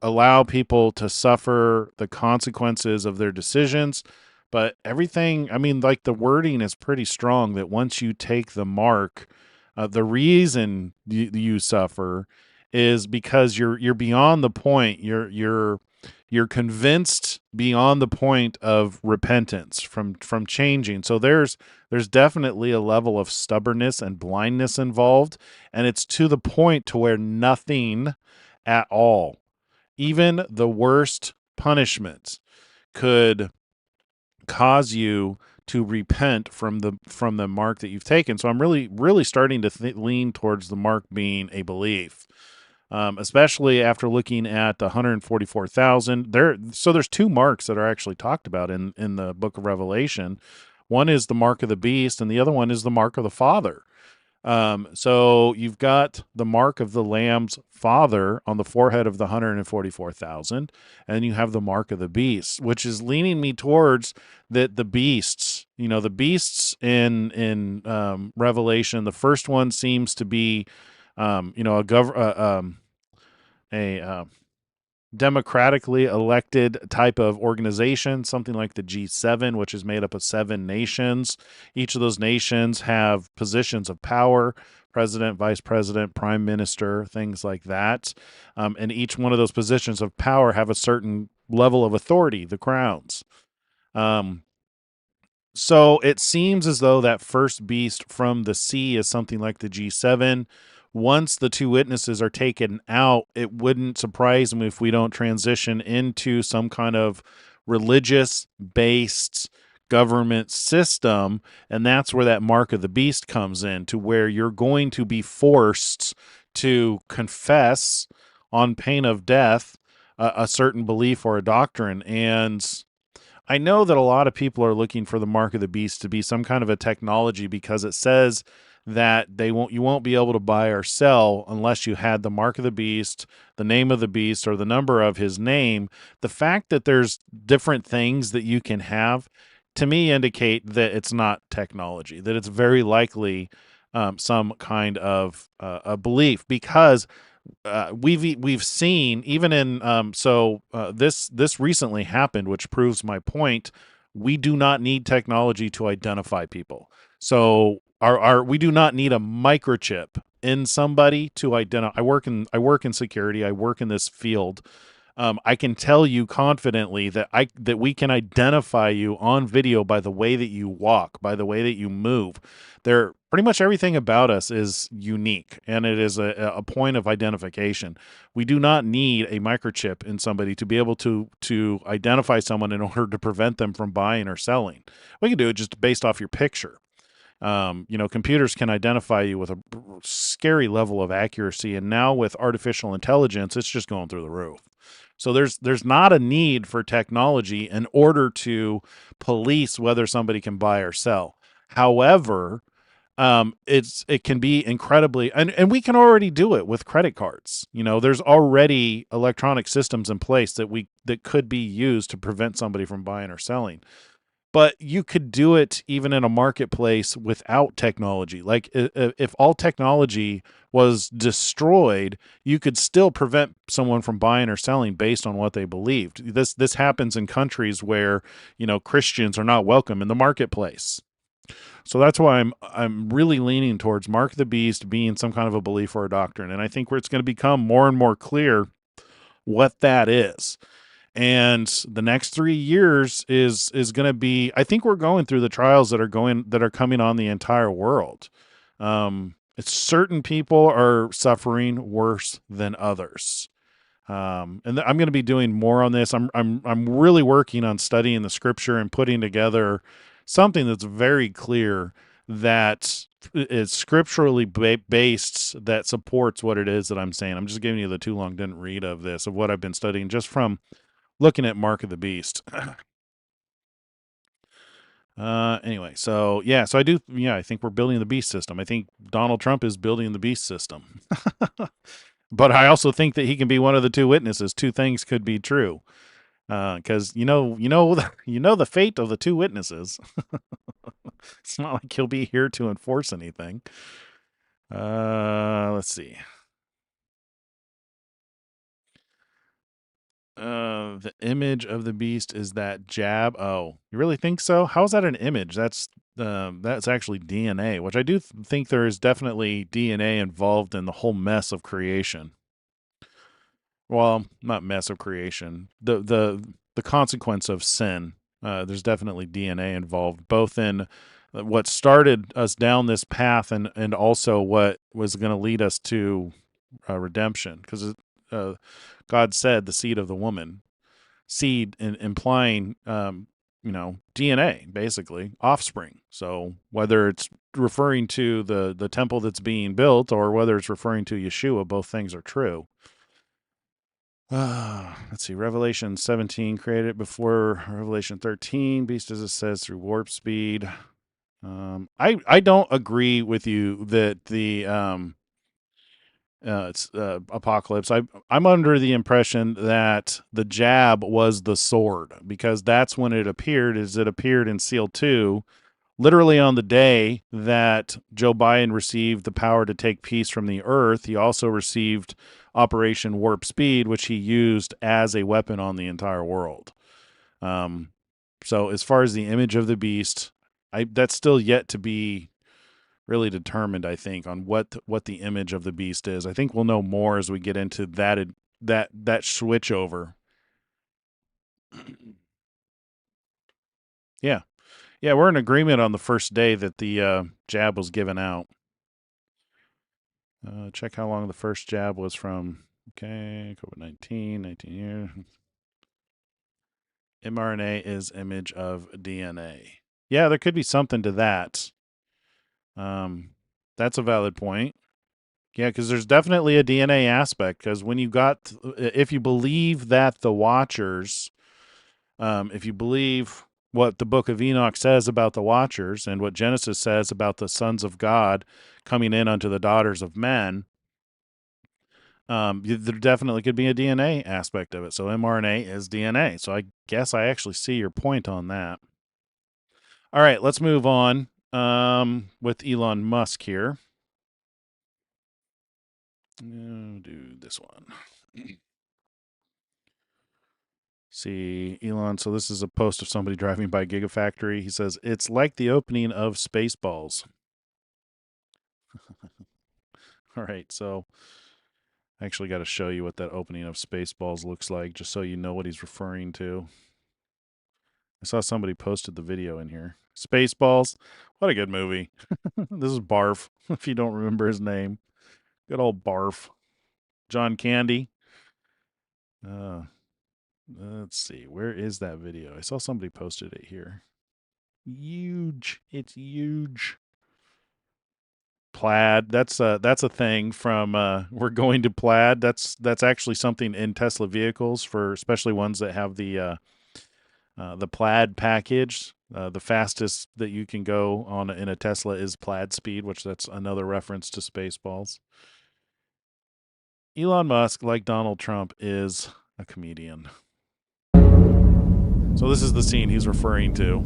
allow people to suffer the consequences of their decisions. But everything, I mean, like the wording is pretty strong that once you take the mark, the reason you suffer is because you're beyond the point. You're convinced beyond the point of repentance from changing. So there's definitely a level of stubbornness and blindness involved, and it's to the point to where nothing at all, even the worst punishment, could cause you to repent from the mark that you've taken. So I'm really starting to lean towards the mark being a belief. Especially after looking at the 144,000. So there's two marks that are actually talked about in the book of Revelation. One is the mark of the beast, and the other one is the mark of the Father. So you've got the mark of the Lamb's father on the forehead of the 144,000, and you have the mark of the beast, which is leaning me towards that the beasts. The beasts in Revelation. The first one seems to be, a democratically elected type of organization, something like the G7, which is made up of 7 nations. Each of those nations have positions of power: president, vice president, prime minister, things like that. And each one of those positions of power have a certain level of authority, the crowns. So it seems as though that first beast from the sea is something like the G7. Once the two witnesses are taken out, it wouldn't surprise me if we don't transition into some kind of religious-based government system, and that's where that mark of the beast comes in, to where you're going to be forced to confess on pain of death a certain belief or a doctrine. And I know that a lot of people are looking for the mark of the beast to be some kind of a technology, because it says that you won't be able to buy or sell unless you had the mark of the beast, the name of the beast, or the number of his name. The fact that there's different things that you can have, to me, indicate that it's not technology, that it's very likely some kind of a belief, because we've seen even in this recently happened, which proves my point. We do not need technology to identify people. So we do not need a microchip in somebody to identify. I work in security. I work in this field. I can tell you confidently that we can identify you on video by the way that you walk, by the way that you move. Pretty much everything about us is unique, and it is a point of identification. We do not need a microchip in somebody to be able to identify someone in order to prevent them from buying or selling. We can do it just based off your picture. Computers can identify you with a scary level of accuracy, and now with artificial intelligence, it's just going through the roof. So there's not a need for technology in order to police whether somebody can buy or sell. However, it can be incredibly, and we can already do it with credit cards. There's already electronic systems in place that could be used to prevent somebody from buying or selling. But you could do it even in a marketplace without technology. Like if all technology was destroyed, you could still prevent someone from buying or selling based on what they believed. This happens in countries where, Christians are not welcome in the marketplace. So that's why I'm really leaning towards Mark of the Beast being some kind of a belief or a doctrine. And I think where it's going to become more and more clear what that is. And the next 3 years is going to be, I think we're going through the trials that are coming on the entire world. It's certain people are suffering worse than others. And I'm going to be doing more on this. I'm really working on studying the scripture and putting together something that's very clear, that is scripturally based, that supports what it is that I'm saying. I'm just giving you the too long didn't read of this, of what I've been studying just from looking at Mark of the Beast. Anyway, so I think we're building the beast system. I think Donald Trump is building the beast system. But I also think that he can be one of the two witnesses. Two things could be true. Because the fate of the two witnesses. It's not like he'll be here to enforce anything. Let's see. The image of the beast is that jab. Oh, you really think so? How is that an image? That's actually DNA, which I do think there is definitely DNA involved in the whole mess of creation. Well, not mess of creation. The consequence of sin. There's definitely DNA involved, both in what started us down this path and also what was going to lead us to redemption. Because God said the seed of the woman, seed implying DNA, basically offspring. So whether it's referring to the temple that's being built or whether it's referring to Yeshua, both things are true. Let's see. Revelation 17 created before Revelation 13. Beast, as it says, through warp speed. I don't agree with you that the it's apocalypse. I'm under the impression that the jab was the sword, because that's when it appeared. It appeared in Seal 2, literally on the day that Joe Biden received the power to take peace from the earth. He also received Operation Warp Speed, which he used as a weapon on the entire world. So as far as the image of the beast, that's still yet to be really determined, I think, on what the image of the beast is. I think we'll know more as we get into that switch over. Yeah. Yeah, we're in agreement on the first day that the jab was given out. Check how long the first jab was from. Okay, COVID-19, 19 years. mRNA is image of DNA. Yeah, there could be something to that. That's a valid point. Yeah, because there's definitely a DNA aspect. Because if you believe that the Watchers, if you believe what the Book of Enoch says about the Watchers and what Genesis says about the sons of God coming in unto the daughters of men, there definitely could be a DNA aspect of it. So mRNA is DNA. So I guess I actually see your point on that. All right, let's move on with Elon Musk here. Do this one. See, Elon, so this is a post of somebody driving by Gigafactory. He says, it's like the opening of Spaceballs. All right, so I actually got to show you what that opening of Spaceballs looks like, just so you know what he's referring to. I saw somebody posted the video in here. Spaceballs, what a good movie. This is Barf, if you don't remember his name. Good old Barf. John Candy. Let's see, where is that video? I saw somebody posted it here. Huge. It's huge. Plaid. That's a thing from we're going to Plaid. That's actually something in Tesla vehicles, for especially ones that have the Plaid package. The fastest that you can go on in a Tesla is Plaid speed, which that's another reference to Spaceballs. Elon Musk, like Donald Trump, is a comedian. So this is the scene he's referring to.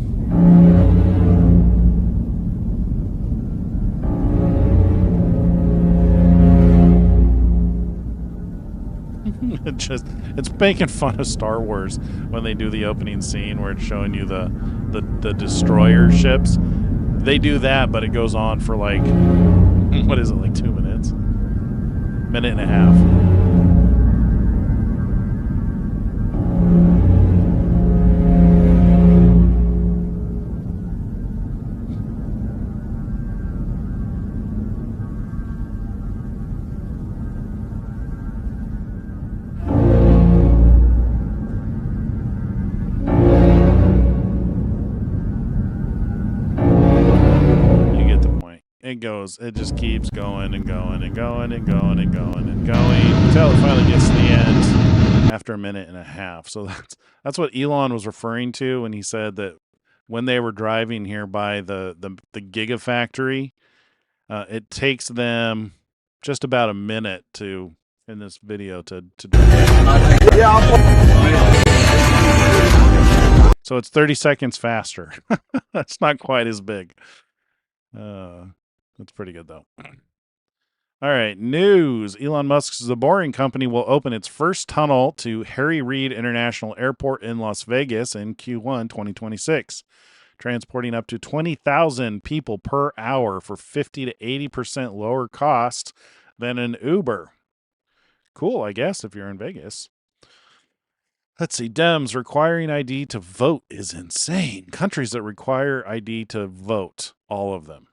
It's making fun of Star Wars when they do the opening scene where it's showing you the destroyer ships. They do that, but it goes on for like, what is it, like 2 minutes? Minute and a half. It just keeps going and going and going and going and going and going until it finally gets to the end after a minute and a half. So that's what Elon was referring to when he said that when they were driving here by the Gigafactory, it takes them just about a minute in this video to drive. So it's 30 seconds faster. That's not quite as big. That's pretty good, though. All right, news. Elon Musk's The Boring Company will open its first tunnel to Harry Reid International Airport in Las Vegas in Q1 2026, transporting up to 20,000 people per hour for 50 to 80% lower cost than an Uber. Cool, I guess, if you're in Vegas. Let's see. Dems requiring ID to vote is insane. Countries that require ID to vote, all of them.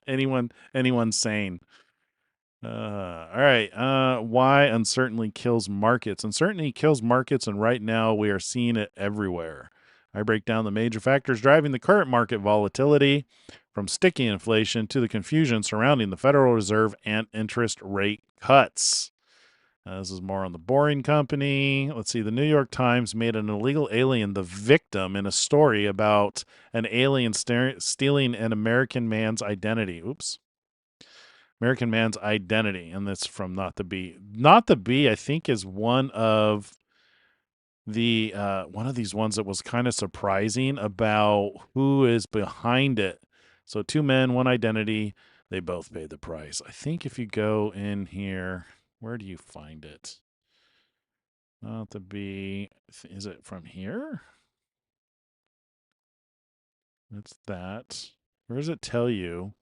anyone sane. All right. Why uncertainty kills markets? Uncertainty kills markets, and right now we are seeing it everywhere. I break down the major factors driving the current market volatility, from sticky inflation to the confusion surrounding the Federal Reserve and interest rate cuts. This is more on The Boring Company. Let's see. The New York Times made an illegal alien the victim in a story about an alien stealing an American man's identity. Oops. American man's identity. And that's from Not the Bee. Not the Bee, I think, is one of these ones that was kind of surprising about who is behind it. So 2 men, 1 identity. They both paid the price. I think if you go in here... Where do you find it? Not the Bee. Is it from here? That's that. Where does it tell you?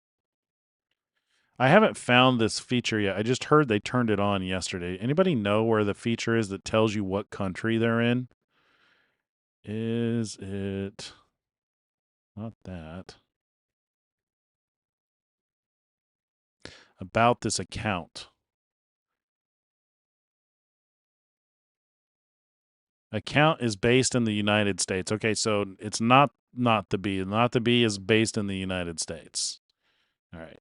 I haven't found this feature yet. I just heard they turned it on yesterday. Anybody know where the feature is that tells you what country they're in? Is it... Not that. About this account. Account is based in the United States. Okay, so it's not the Bee. Not the Bee is based in the United States. All right.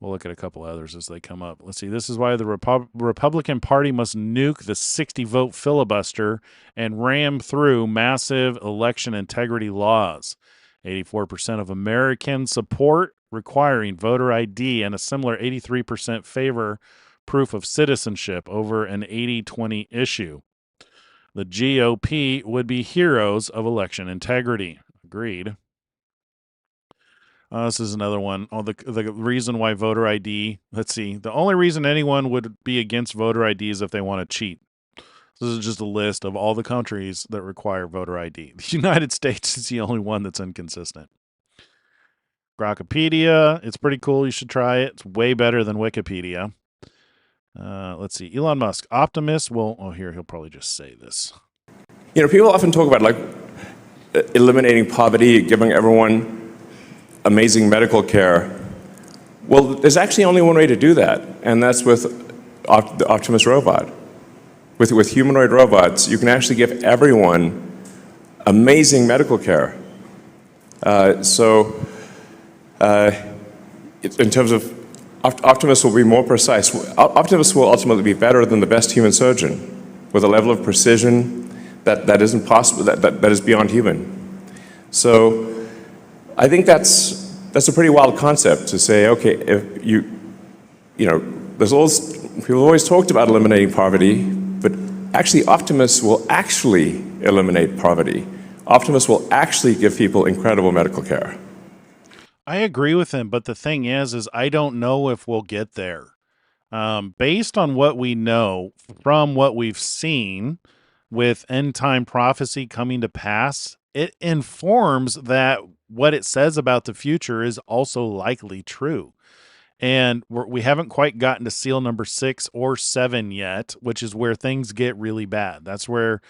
We'll look at a couple others as they come up. Let's see. This is why the Republican Party must nuke the 60-vote filibuster and ram through massive election integrity laws. 84% of Americans support requiring voter ID, and a similar 83% favor proof of citizenship over an 80-20 issue. The GOP would be heroes of election integrity. Agreed. This is another one. Oh, the reason why voter ID. Let's see. The only reason anyone would be against voter ID is if they want to cheat. This is just a list of all the countries that require voter ID. The United States is the only one that's inconsistent. Grokpedia. It's pretty cool. You should try it. It's way better than Wikipedia. Let's see. Elon Musk, optimist. Well, here, he'll probably just say this. You know, people often talk about like eliminating poverty, giving everyone amazing medical care. Well, there's actually only one way to do that, and that's with the Optimus robot. With humanoid robots, you can actually give everyone amazing medical care. In terms of optimists will be more precise. Optimists will ultimately be better than the best human surgeon, with a level of precision that isn't possible, that is beyond human. So I think that's a pretty wild concept to say, okay, if you know, people always talked about eliminating poverty, but actually optimists will actually eliminate poverty. Optimists will actually give people incredible medical care. I agree with him, but the thing is I don't know if we'll get there. Based on what we know from what we've seen with end time prophecy coming to pass, it informs that what it says about the future is also likely true. And we haven't quite gotten to seal number 6 or 7 yet, which is where things get really bad. That's where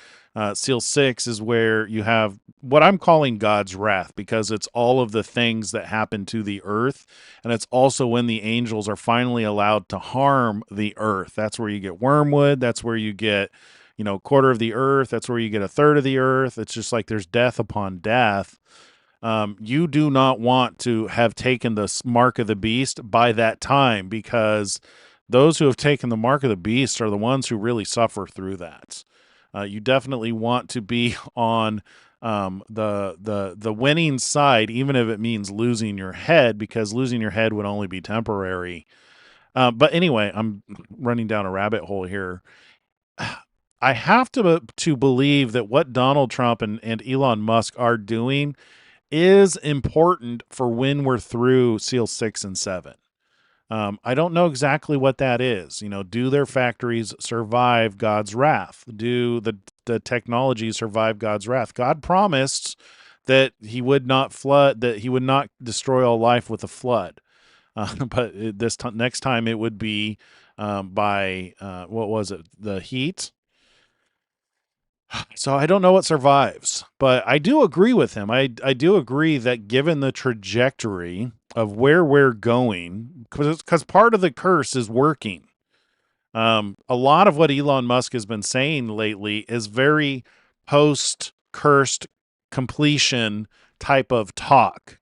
seal 6 is where you have what I'm calling God's wrath, because it's all of the things that happen to the earth. And it's also when the angels are finally allowed to harm the earth. That's where you get wormwood. That's where you get, quarter of the earth. That's where you get a third of the earth. It's just like there's death upon death. You do not want to have taken the mark of the beast by that time, because those who have taken the mark of the beast are the ones who really suffer through that. You definitely want to be on the winning side, even if it means losing your head, because losing your head would only be temporary. But anyway, I'm running down a rabbit hole here. I have to believe that what Donald Trump and Elon Musk are doing is important for when we're through seal 6 and 7. I don't know exactly what that is. Do their factories survive God's wrath? Do the technology survive God's wrath? God promised that he would not flood, that he would not destroy all life with a flood. But next time it would be by, what was it? The heat. So I don't know what survives, but I do agree with him. I do agree that given the trajectory of where we're going, because part of the curse is working. A lot of what Elon Musk has been saying lately is very post-cursed completion type of talk,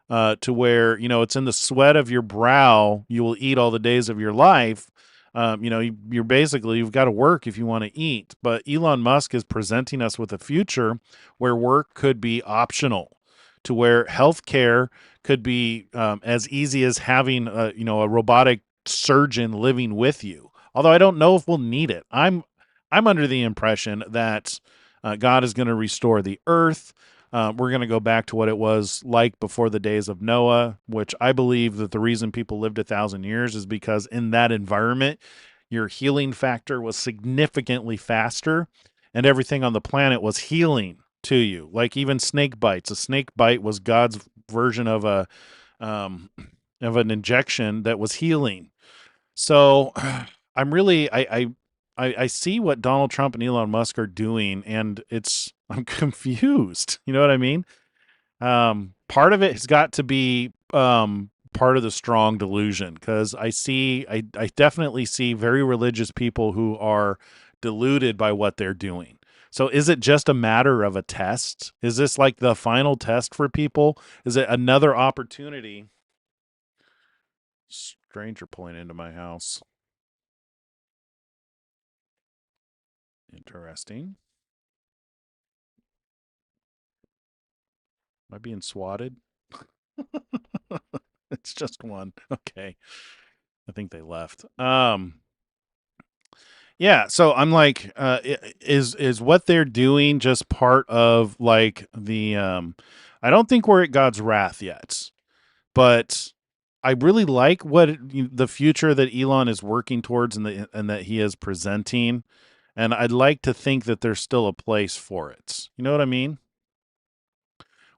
to where, it's in the sweat of your brow, you will eat all the days of your life. You're basically, you've got to work if you want to eat. But Elon Musk is presenting us with a future where work could be optional, to where healthcare could be as easy as having a robotic surgeon living with you. Although I don't know if we'll need it. I'm under the impression that God is going to restore the earth. We're going to go back to what it was like before the days of Noah, which I believe that the reason people lived 1,000 years is because in that environment, your healing factor was significantly faster, and everything on the planet was healing to you. Like even snake bites. A snake bite was God's version of an injection that was healing. So I'm really I see what Donald Trump and Elon Musk are doing, and I'm confused. You know what I mean? Part of it has got to be part of the strong delusion, because I definitely see very religious people who are deluded by what they're doing. So is it just a matter of a test? Is this like the final test for people? Is it another opportunity? Stranger pulling into my house. Interesting. Am I being swatted? It's just one. Okay. I think they left. Yeah, so I'm like, is what they're doing just part of like the I don't think we're at God's wrath yet, but I really like the future that Elon is working towards, and that he is presenting, and I'd like to think that there's still a place for it. You know what I mean?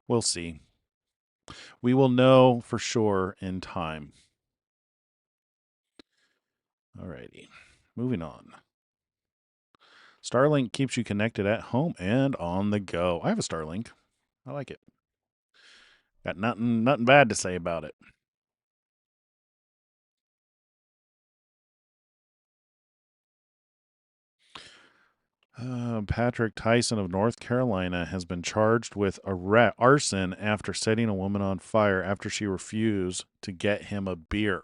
We'll see. We will know for sure in time. Alrighty. Moving on. Starlink keeps you connected at home and on the go. I have a Starlink. I like it. Got nothing bad to say about it. Patrick Tyson of North Carolina has been charged with arson after setting a woman on fire after she refused to get him a beer.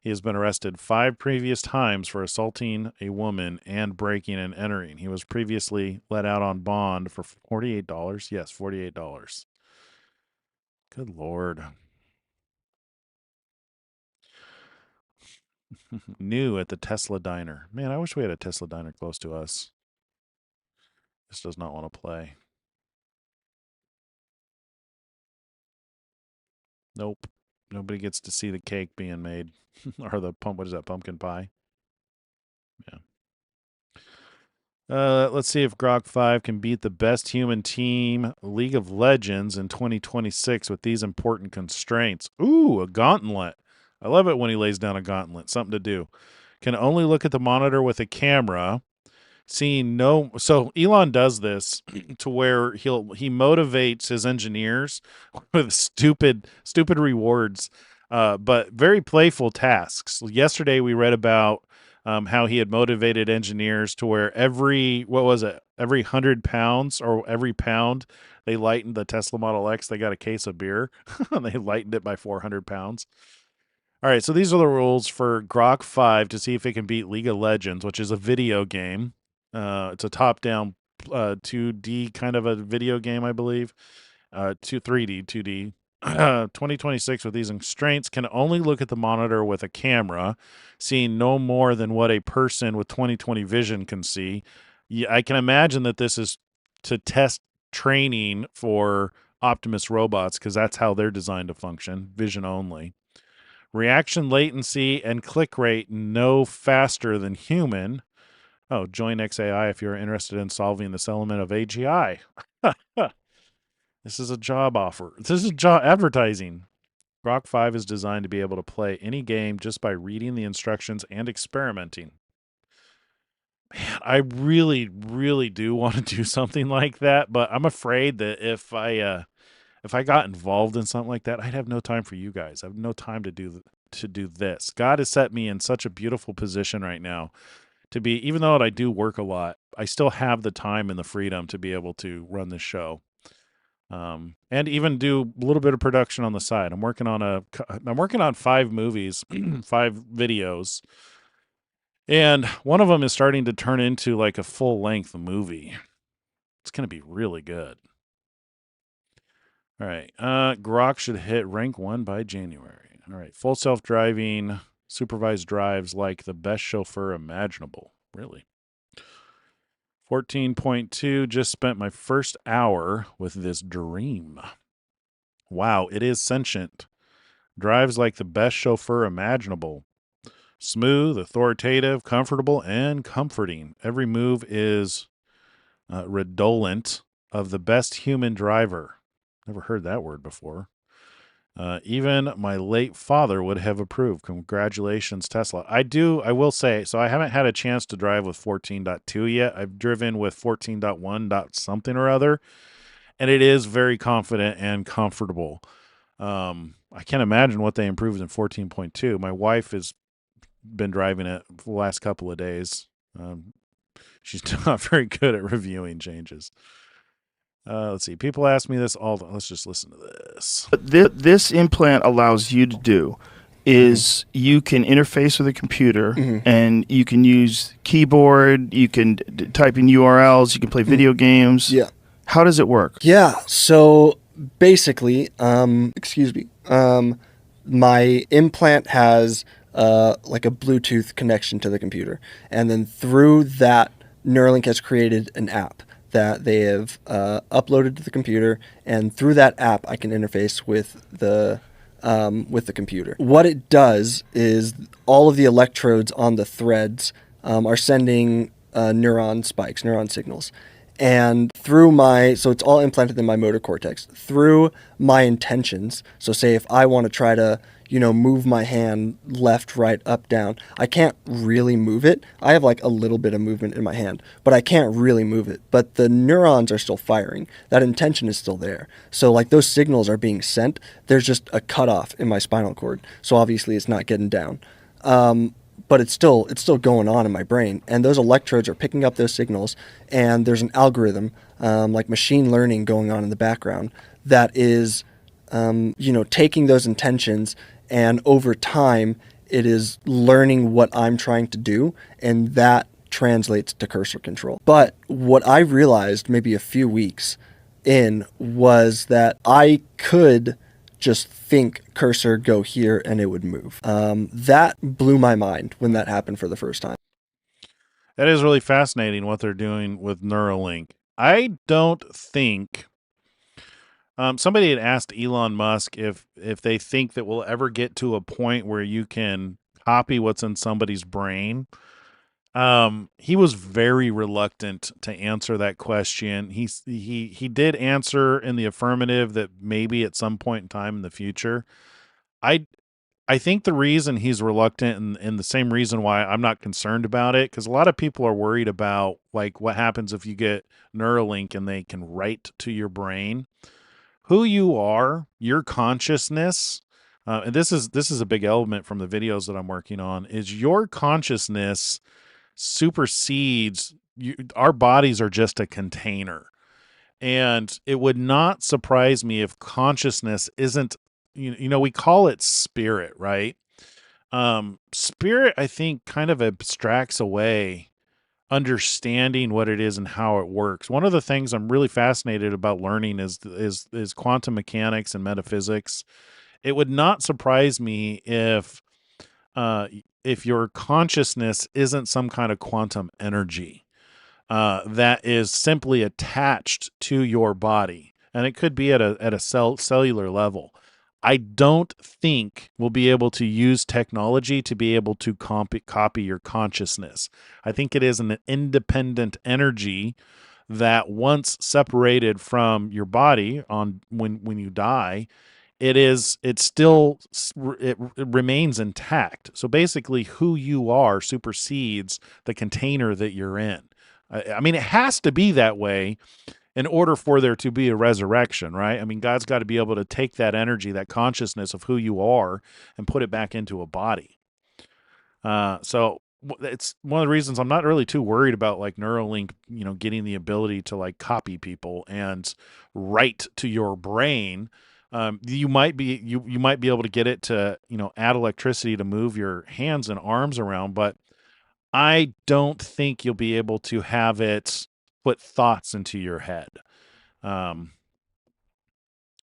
He has been arrested 5 previous times for assaulting a woman and breaking and entering. He was previously let out on bond for $48. Yes, $48. Good Lord. New at the Tesla diner. Man, I wish we had a Tesla diner close to us. This does not want to play. Nope. Nobody gets to see the cake being made. Or the what is that, pumpkin pie? Yeah. Let's see if Grok 5 can beat the best human team, League of Legends, in 2026 with these important constraints. Ooh, a gauntlet. I love it when he lays down a gauntlet. Something to do. Can only look at the monitor with a camera. Seeing no, so Elon does this to where he motivates his engineers with stupid rewards, but very playful tasks. Yesterday we read about how he had motivated engineers to where every 100 pounds or every pound they lightened the Tesla Model X, they got a case of beer and they lightened it by 400 pounds. All right, so these are the rules for Grok 5 to see if it can beat League of Legends, which is a video game. It's a top-down 2D kind of a video game, I believe. 3D, 2D. 2026 with these constraints can only look at the monitor with a camera, seeing no more than what a person with 20/20 vision can see. Yeah, I can imagine that this is to test training for Optimus robots because that's how they're designed to function, vision only. Reaction latency and click rate no faster than human. Oh, join XAI if you're interested in solving this element of AGI. This is a job offer. This is job advertising. Grok 5 is designed to be able to play any game just by reading the instructions and experimenting. Man, I really, really do want to do something like that, but I'm afraid that if I got involved in something like that, I'd have no time for you guys. I have no time to do this. God has set me in such a beautiful position right now to be, even though I do work a lot, I still have the time and the freedom to be able to run this show. And even do a little bit of production on the side. I'm working on 5 movies, 5 videos. And one of them is starting to turn into like a full-length movie. It's going to be really good. All right. Grok should hit rank 1 by January. All right. Full self-driving, supervised drives like the best chauffeur imaginable. Really? 14.2, just spent my first hour with this dream. Wow, it is sentient. Drives like the best chauffeur imaginable. Smooth, authoritative, comfortable, and comforting. Every move is redolent of the best human driver. Never heard that word before. Even my late father would have approved. Congratulations, Tesla. I will say, so I haven't had a chance to drive with 14.2 yet. I've driven with 14.1 something or other, and it is very confident and comfortable. I can't imagine what they improved in 14.2. My wife has been driving it for the last couple of days. She's not very good at reviewing changes. Let's see. People ask me this all the time. Let's just listen to this. What this implant allows you to do is you can interface with a computer and you can use keyboard, you can type in URLs, you can play video games. Yeah. How does it work? Yeah. So basically, my implant has like a Bluetooth connection to the computer. And then through that, Neuralink has created an app that they have uploaded to the computer, and through that app, I can interface with the computer. What it does is all of the electrodes on the threads are sending neuron signals, and so it's all implanted in my motor cortex. Through my intentions, so say if I want to try to move my hand left, right, up, down. I can't really move it. I have like a little bit of movement in my hand, but I can't really move it. But the neurons are still firing. That intention is still there. So like those signals are being sent. There's just a cutoff in my spinal cord. So obviously it's not getting down. but it's still going on in my brain, and those electrodes are picking up those signals, and there's an algorithm, like machine learning, going on in the background that is, taking those intentions, and over time it is learning what I'm trying to do, and that translates to cursor control. But what I realized maybe a few weeks in was that I could just think cursor, go here, and it would move. That blew my mind when that happened for the first time. That is really fascinating what they're doing with Neuralink. I don't think somebody had asked Elon Musk if they think that we'll ever get to a point where you can copy what's in somebody's brain. He was very reluctant to answer that question. He did answer in the affirmative that maybe at some point in time in the future. I think the reason he's reluctant, and the same reason why I'm not concerned about it, because a lot of people are worried about like what happens if you get Neuralink and they can write to your brain who you are, your consciousness. And this is a big element from the videos that I'm working on. Is your consciousness supersedes our bodies are just a container, and it would not surprise me if consciousness isn't. We call it spirit, right? Spirit, I think, kind of abstracts away understanding what it is and how it works. One of the things I'm really fascinated about learning is quantum mechanics and metaphysics. It would not surprise me if your consciousness isn't some kind of quantum energy that is simply attached to your body, and it could be at a cellular level. I don't think we'll be able to use technology to be able to copy your consciousness. I think it is an independent energy that once separated from your body when you die, it remains intact. So basically who you are supersedes the container that you're in. I mean, it has to be that way in order for there to be a resurrection, right? I mean, God's got to be able to take that energy, that consciousness of who you are, and put it back into a body. So it's one of the reasons I'm not really too worried about like Neuralink, getting the ability to like copy people and write to your brain. You might be able to get it to, add electricity to move your hands and arms around, but I don't think you'll be able to have it put thoughts into your head.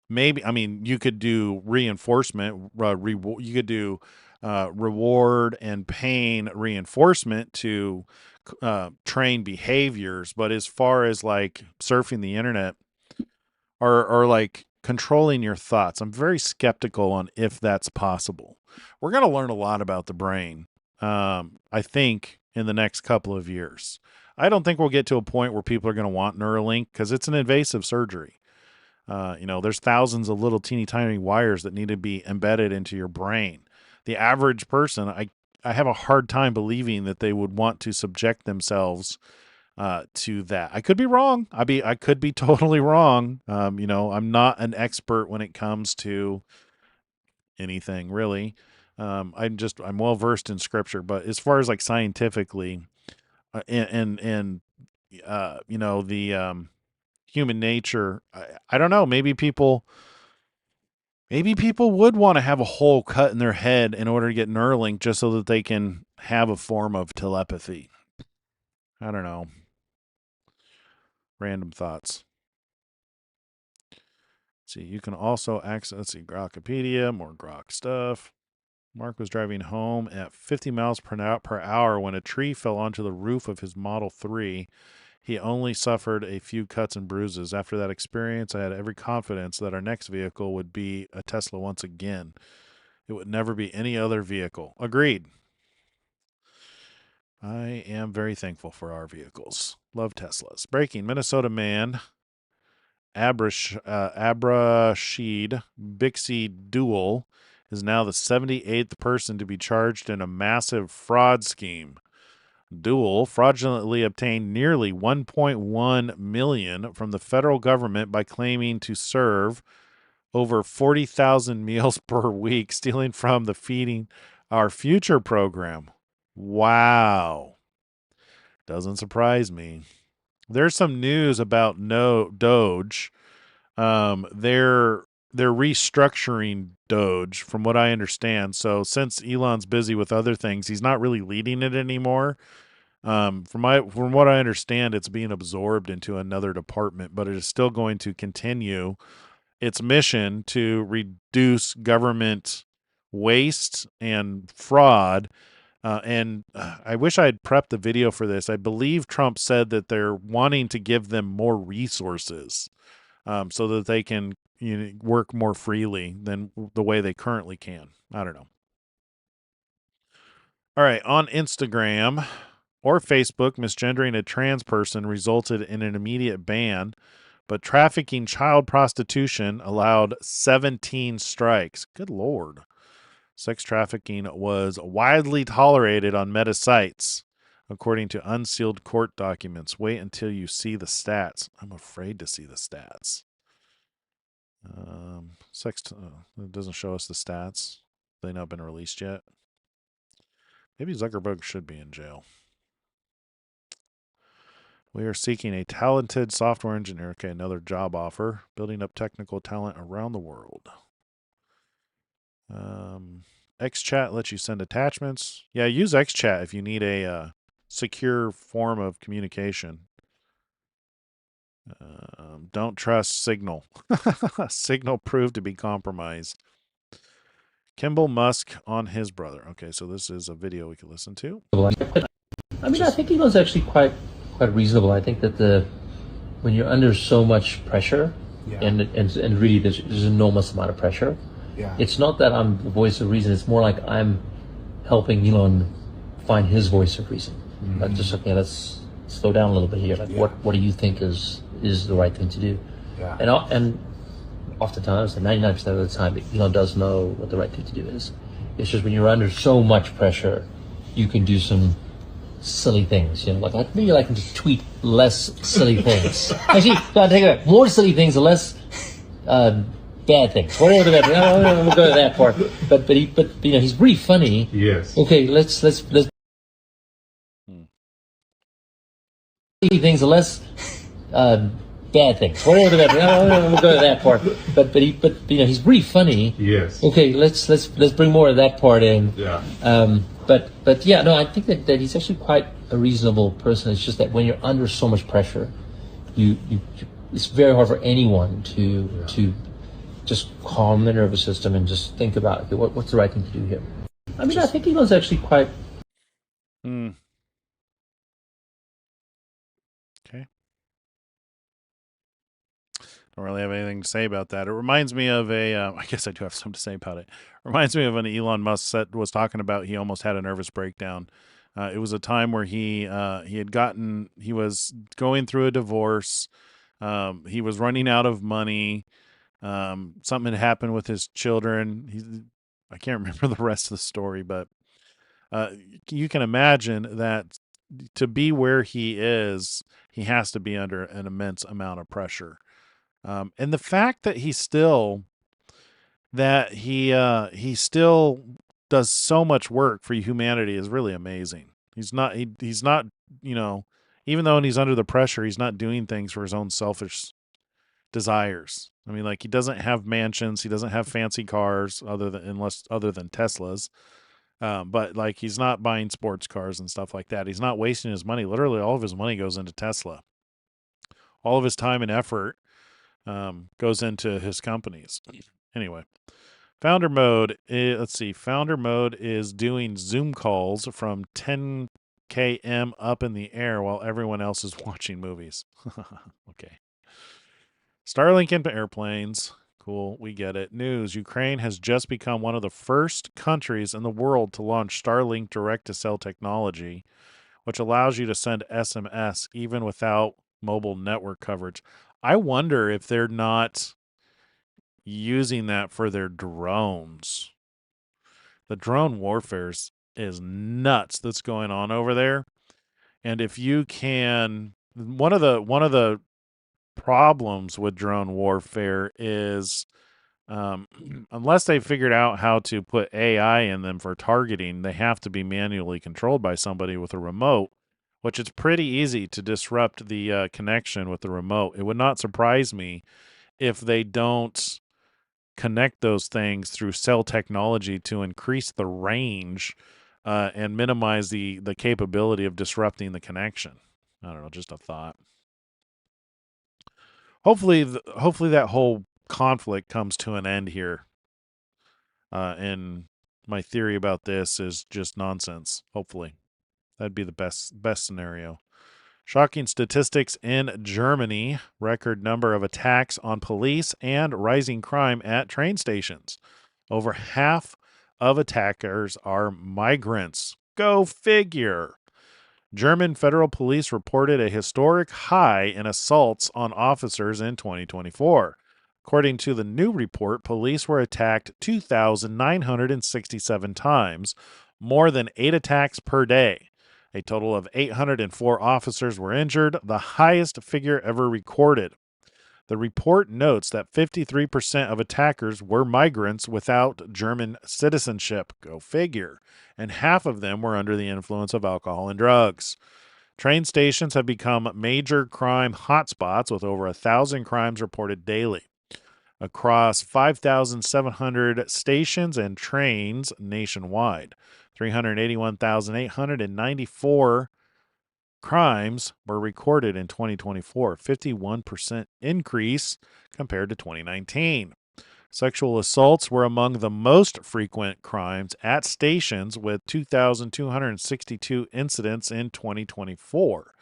Maybe, I mean, you could do reinforcement, you could do reward and pain reinforcement to train behaviors. But as far as like surfing the internet or like controlling your thoughts, I'm very skeptical on if that's possible. We're going to learn a lot about the brain, I think, in the next couple of years. I don't think we'll get to a point where people are going to want Neuralink because it's an invasive surgery. There's thousands of little teeny tiny wires that need to be embedded into your brain. The average person, I have a hard time believing that they would want to subject themselves to that. I could be wrong. I could be totally wrong. I'm not an expert when it comes to anything really. I'm well versed in scripture, but as far as like scientifically, and the human nature, I don't know. Maybe people would want to have a hole cut in their head in order to get Neuralink just so that they can have a form of telepathy. I don't know. Random thoughts. Let's see, you can also access, let's see, Grokopedia, more Grok stuff. Mark was driving home at 50 miles per hour when a tree fell onto the roof of his Model 3. He only suffered a few cuts and bruises. After that experience, I had every confidence that our next vehicle would be a Tesla once again. It would never be any other vehicle. Agreed. I am very thankful for our vehicles. Love Teslas. Breaking. Minnesota man Abrashid Bixie Duel is now the 78th person to be charged in a massive fraud scheme. Duel fraudulently obtained nearly $1.1 million from the federal government by claiming to serve over 40,000 meals per week, stealing from the Feeding Our Future program. Wow. Doesn't surprise me. There's some news about Doge. They're restructuring Doge, from what I understand. So since Elon's busy with other things, he's not really leading it anymore. From what I understand, it's being absorbed into another department, but it is still going to continue its mission to reduce government waste and fraud. I wish I had prepped the video for this. I believe Trump said that they're wanting to give them more resources, so that they can work more freely than the way they currently can. I don't know. All right, on Instagram or Facebook, misgendering a trans person resulted in an immediate ban, but trafficking child prostitution allowed 17 strikes. Good Lord. Sex trafficking was widely tolerated on Meta sites, according to unsealed court documents. Wait until you see the stats. I'm afraid to see the stats. It doesn't show us the stats. They've not been released yet. Maybe Zuckerberg should be in jail. We are seeking a talented software engineer. Okay, another job offer. Building up technical talent around the world. XChat lets you send attachments. Yeah, use XChat if you need a secure form of communication. Don't trust Signal. Signal proved to be compromised. Kimball Musk on his brother. Okay, so this is a video we can listen to. I mean, I think Elon's actually quite reasonable. I think that when you're under so much pressure, and really there's an enormous amount of pressure. Yeah. It's not that I'm the voice of reason. It's more like I'm helping Elon find his voice of reason. Mm-hmm. Like just okay, let's slow down a little bit here. Like what do you think is the right thing to do? Yeah. And oftentimes, 99% of the time, Elon does know what the right thing to do is. It's just when you're under so much pressure, you can do some silly things. Like maybe I can just tweet less silly things. Actually, no, take it back. More silly things, less. Bad things. Whatever the bad things. I don't go to that part. But he's pretty funny. Yes. Okay, let's things less bad things. Whatever the bad things. I don't go to that part. But he's pretty funny. Yes. Okay, let's bring more of that part in. Yeah. But yeah, no, I think that he's actually quite a reasonable person. It's just that when you're under so much pressure, it's very hard for anyone to just calm the nervous system and just think about, okay, what's the right thing to do here? I mean, I think Elon's actually quite... Okay. Don't really have anything to say about that. It reminds me of I guess I do have something to say about it. Reminds me of when Elon Musk was talking about he almost had a nervous breakdown. It was a time where he was going through a divorce. He was running out of money. Something had happened with his children. I can't remember the rest of the story, but you can imagine that to be where he is, he has to be under an immense amount of pressure. And the fact that he still does so much work for humanity is really amazing. He's not, even though he's under the pressure, he's not doing things for his own selfish desires. I mean, like, he doesn't have mansions, he doesn't have fancy cars other than Teslas. But like, he's not buying sports cars and stuff like that. He's not wasting his money. Literally, all of his money goes into Tesla. All of his time and effort goes into his companies. Anyway, Founder Mode. Founder Mode is doing Zoom calls from 10 km up in the air while everyone else is watching movies. Okay. Starlink into airplanes. Cool, we get it. News. Ukraine has just become one of the first countries in the world to launch Starlink direct-to-cell technology, which allows you to send SMS even without mobile network coverage. I wonder if they're not using that for their drones. The drone warfare is nuts that's going on over there. And if you can, one of the problems with drone warfare is Unless they figured out how to put AI in them for targeting, they have to be manually controlled by somebody with a remote, which is pretty easy to disrupt the connection with the remote. It would not surprise me if they don't connect those things through cell technology to increase the range and minimize the capability of disrupting the connection. I don't know, just a thought. Hopefully that whole conflict comes to an end here. And my theory about this is just nonsense. Hopefully, that'd be the best scenario. Shocking statistics in Germany: record number of attacks on police and rising crime at train stations. Over half of attackers are migrants. Go figure. German federal police reported a historic high in assaults on officers in 2024. According to the new report, police were attacked 2,967 times, more than 8 attacks per day. A total of 804 officers were injured, the highest figure ever recorded. The report notes that 53% of attackers were migrants without German citizenship. Go figure. And half of them were under the influence of alcohol and drugs. Train stations have become major crime hotspots with over 1,000 crimes reported daily. Across 5,700 stations and trains nationwide, 381,894 crimes were recorded in 2024, 51% increase compared to 2019. Sexual assaults were among the most frequent crimes at stations with 2,262 incidents in 2024,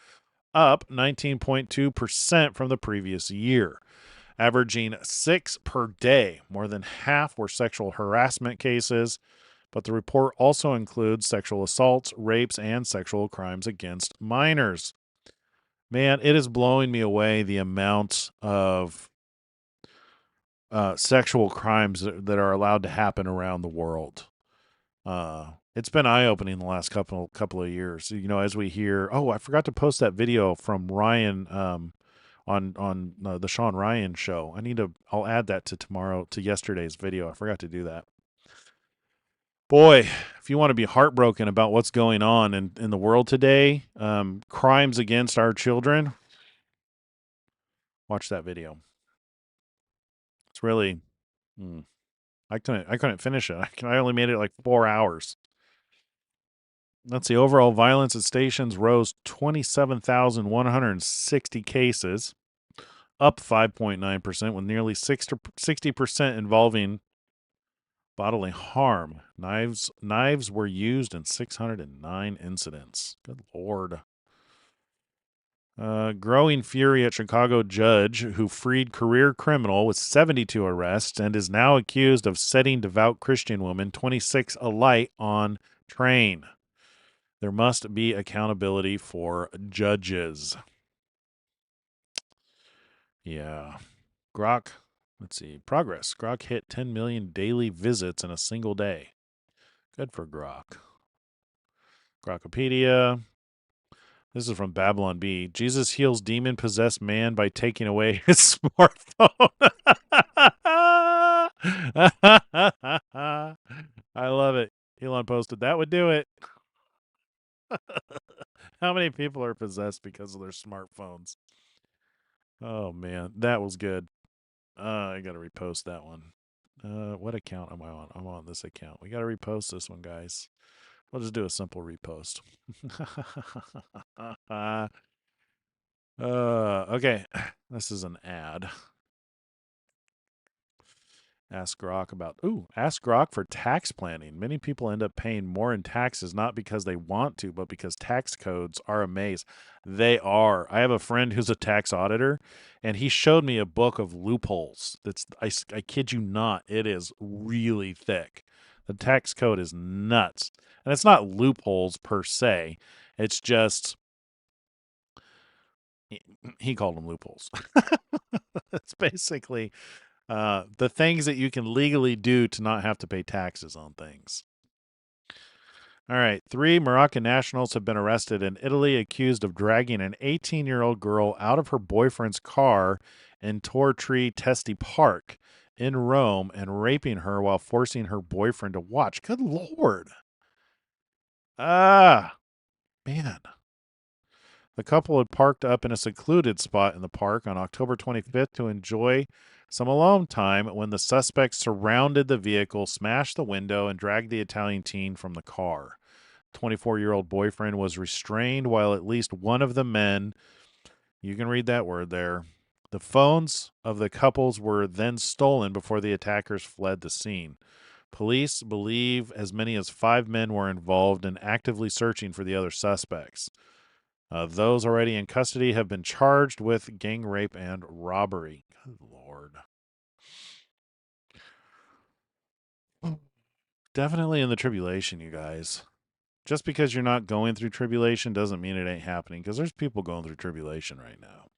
up 19.2% from the previous year, averaging 6 per day. More than half were sexual harassment cases, but the report also includes sexual assaults, rapes, and sexual crimes against minors. Man, it is blowing me away the amount of sexual crimes that are allowed to happen around the world. It's been eye-opening the last couple of years. You know, as we hear, I forgot to post that video from Ryan on the Sean Ryan show. I'll add that to yesterday's video. I forgot to do that. Boy, if you want to be heartbroken about what's going on in the world today, crimes against our children, watch that video. It's really, I couldn't finish it. I only made it like 4 hours. Let's see. Overall violence at stations rose 27,160 cases, up 5.9%, with nearly 60% involving bodily harm. Knives were used in 609 incidents. Good Lord. Growing fury at Chicago judge who freed career criminal with 72 arrests and is now accused of setting devout Christian woman 26 alight on train. There must be accountability for judges. Yeah. Grok. Let's see. Progress. Grok hit 10 million daily visits in a single day. Good for Grok. Grokopedia. This is from Babylon Bee. Jesus heals demon-possessed man by taking away his smartphone. I love it. Elon posted, that would do it. How many people are possessed because of their smartphones? Oh, man. That was good. I got to repost that one. What account am I on? I'm on this account. We got to repost this one, guys. We'll just do a simple repost. Okay. This is an ad. Ask Grok for tax planning. Many people end up paying more in taxes, not because they want to, but because tax codes are a maze. They are. I have a friend who's a tax auditor, and he showed me a book of loopholes. I kid you not, it is really thick. The tax code is nuts. And it's not loopholes per se. It's just, he called them loopholes. It's basically the things that you can legally do to not have to pay taxes on things. All right. 3 Moroccan nationals have been arrested in Italy accused of dragging an 18-year-old girl out of her boyfriend's car in Tortree Testi Park in Rome and raping her while forcing her boyfriend to watch. Good Lord. Ah, man. The couple had parked up in a secluded spot in the park on October 25th to enjoy some alone time when the suspects surrounded the vehicle, smashed the window, and dragged the Italian teen from the car. 24-year-old boyfriend was restrained while at least one of the men, you can read that word there, the phones of the couples were then stolen before the attackers fled the scene. Police believe as many as 5 men were involved in actively searching for the other suspects. Those already in custody have been charged with gang rape and robbery. Good Lord. Definitely in the tribulation, you guys. Just because you're not going through tribulation doesn't mean it ain't happening, because there's people going through tribulation right now.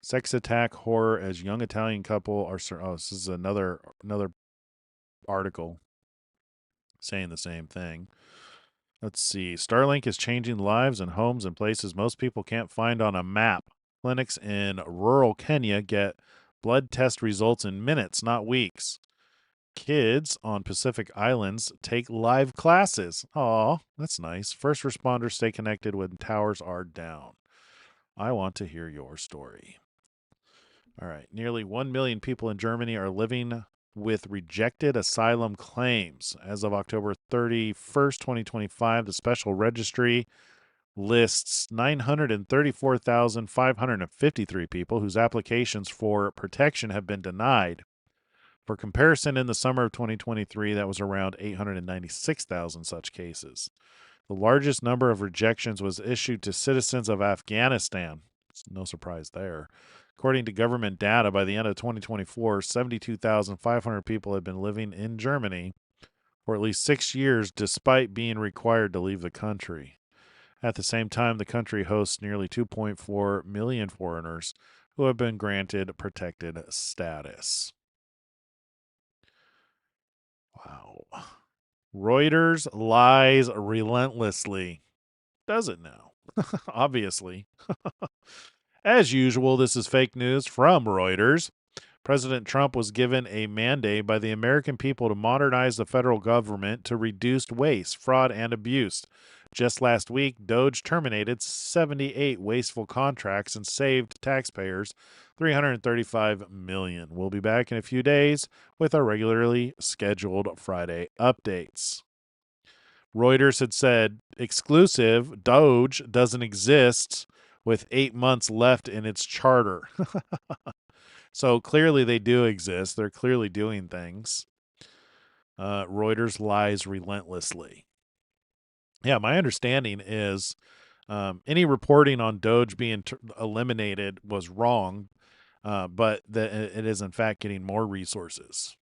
Sex attack horror as young Italian couple are... Oh, this is another article saying the same thing. Let's see. Starlink is changing lives and homes in places most people can't find on a map. Clinics in rural Kenya get blood test results in minutes, not weeks. Kids on Pacific Islands take live classes. Aw, that's nice. First responders stay connected when towers are down. I want to hear your story. All right. Nearly 1 million people in Germany are living with rejected asylum claims. As of October 31st, 2025, the special registry lists 934,553 people whose applications for protection have been denied. For comparison, in the summer of 2023, that was around 896,000 such cases. The largest number of rejections was issued to citizens of Afghanistan. No surprise there. According to government data, by the end of 2024, 72,500 people had been living in Germany for at least 6 years despite being required to leave the country. At the same time, the country hosts nearly 2.4 million foreigners who have been granted protected status. Wow. Reuters lies relentlessly. Does it now? Obviously. As usual, this is fake news from Reuters. President Trump was given a mandate by the American people to modernize the federal government to reduce waste, fraud, and abuse. Just last week, Doge terminated 78 wasteful contracts and saved taxpayers $335 million. We'll be back in a few days with our regularly scheduled Friday updates. Reuters had said, exclusive, Doge doesn't exist with 8 months left in its charter. So clearly they do exist. They're clearly doing things. Reuters lies relentlessly. Yeah, my understanding is any reporting on Doge being eliminated was wrong, but that it is in fact getting more resources.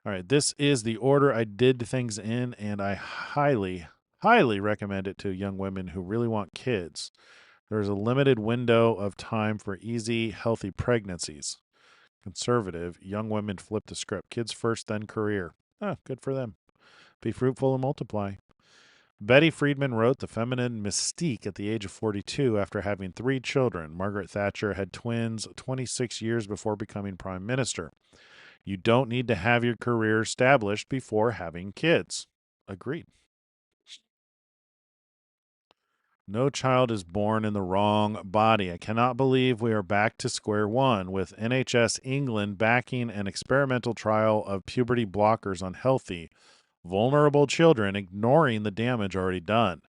All right, this is the order I did things in, and I highly, highly recommend it to young women who really want kids. There's a limited window of time for easy, healthy pregnancies. Conservative, young women flip the script. Kids first, then career. Good for them. Be fruitful and multiply. Betty Friedman wrote The Feminine Mystique at the age of 42 after having 3 children. Margaret Thatcher had twins 26 years before becoming prime minister. You don't need to have your career established before having kids. Agreed. No child is born in the wrong body. I cannot believe we are back to square one with NHS England backing an experimental trial of puberty blockers on healthy, vulnerable children, ignoring the damage already done.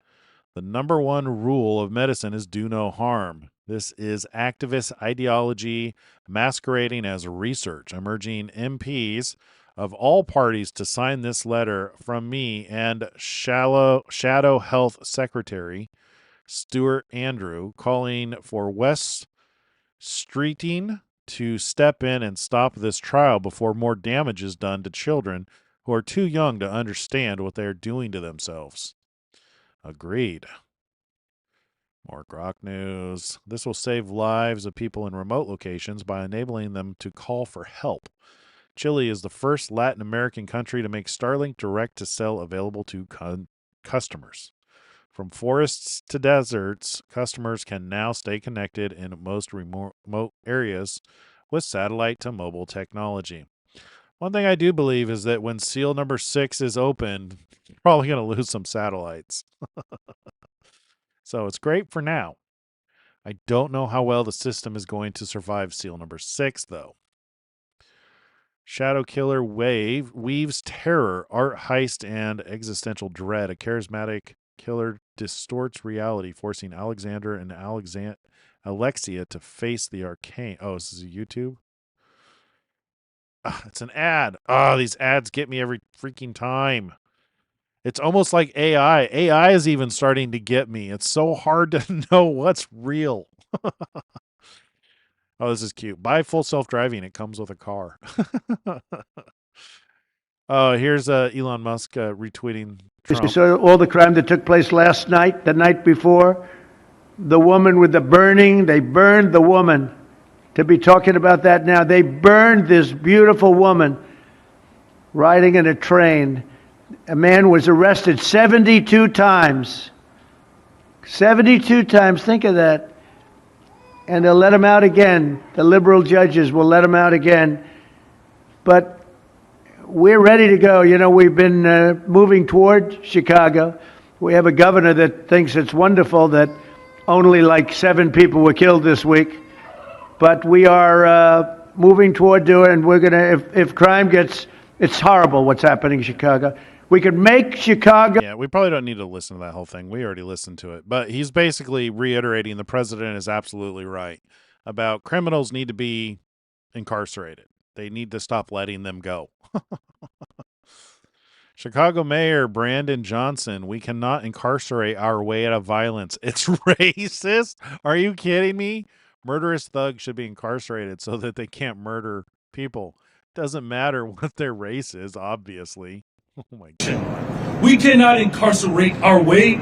The number one rule of medicine is do no harm. This is activist ideology masquerading as research. I'm urging MPs of all parties to sign this letter from me and Shadow Health Secretary Stuart Andrew, calling for West Streeting to step in and stop this trial before more damage is done to children who are too young to understand what they are doing to themselves. Agreed. More Grok news. This will save lives of people in remote locations by enabling them to call for help. Chile is the first Latin American country to make Starlink direct-to-cell available to customers. From forests to deserts, customers can now stay connected in most remote areas with satellite to mobile technology. One thing I do believe is that when seal number 6 is opened, you're probably going to lose some satellites. So it's great for now. I don't know how well the system is going to survive seal number 6, though. Shadow Killer weaves terror, art heist, and existential dread. A charismatic killer distorts reality, forcing Alexander and Alexia to face the arcane. Oh, this is a YouTube? It's an ad. These ads get me every freaking time. It's almost like AI. AI is even starting to get me. It's so hard to know what's real. Oh, this is cute. Buy full self-driving. It comes with a car. Oh, here's Elon Musk retweeting Trump. You saw all the crime that took place last night, the night before. The woman with the burning, they burned the woman. To be talking about that now, they burned this beautiful woman riding in a train. A man was arrested 72 times. 72 times, think of that. And they'll let him out again. The liberal judges will let him out again. But we're ready to go. You know, we've been moving toward Chicago. We have a governor that thinks it's wonderful that only like 7 people were killed this week. But we are moving toward doing, and we're going to, if crime gets, it's horrible what's happening in Chicago. We could make Chicago. Yeah, we probably don't need to listen to that whole thing. We already listened to it. But he's basically reiterating the president is absolutely right about criminals need to be incarcerated. They need to stop letting them go. Chicago Mayor Brandon Johnson, we cannot incarcerate our way out of violence. It's racist? Are you kidding me? Murderous thugs should be incarcerated so that they can't murder people. Doesn't matter what their race is, obviously. Oh my God. We cannot incarcerate our way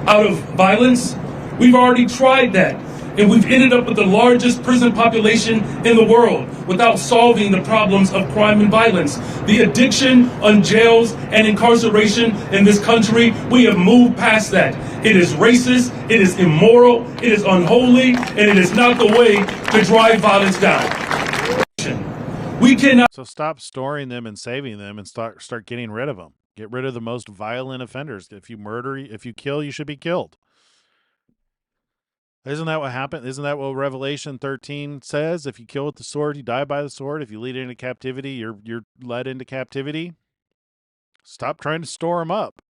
out of violence. We've already tried that, and we've ended up with the largest prison population in the world without solving the problems of crime and violence. The addiction on jails and incarceration in this country, we have moved past that. It is racist, it is immoral, it is unholy, and it is not the way to drive violence down. We cannot. So stop storing them and saving them and start getting rid of them. Get rid of the most violent offenders. If you murder, if you kill, you should be killed. Isn't that what happened? Isn't that what Revelation 13 says? If you kill with the sword, you die by the sword. If you lead into captivity, you're led into captivity. Stop trying to store them up.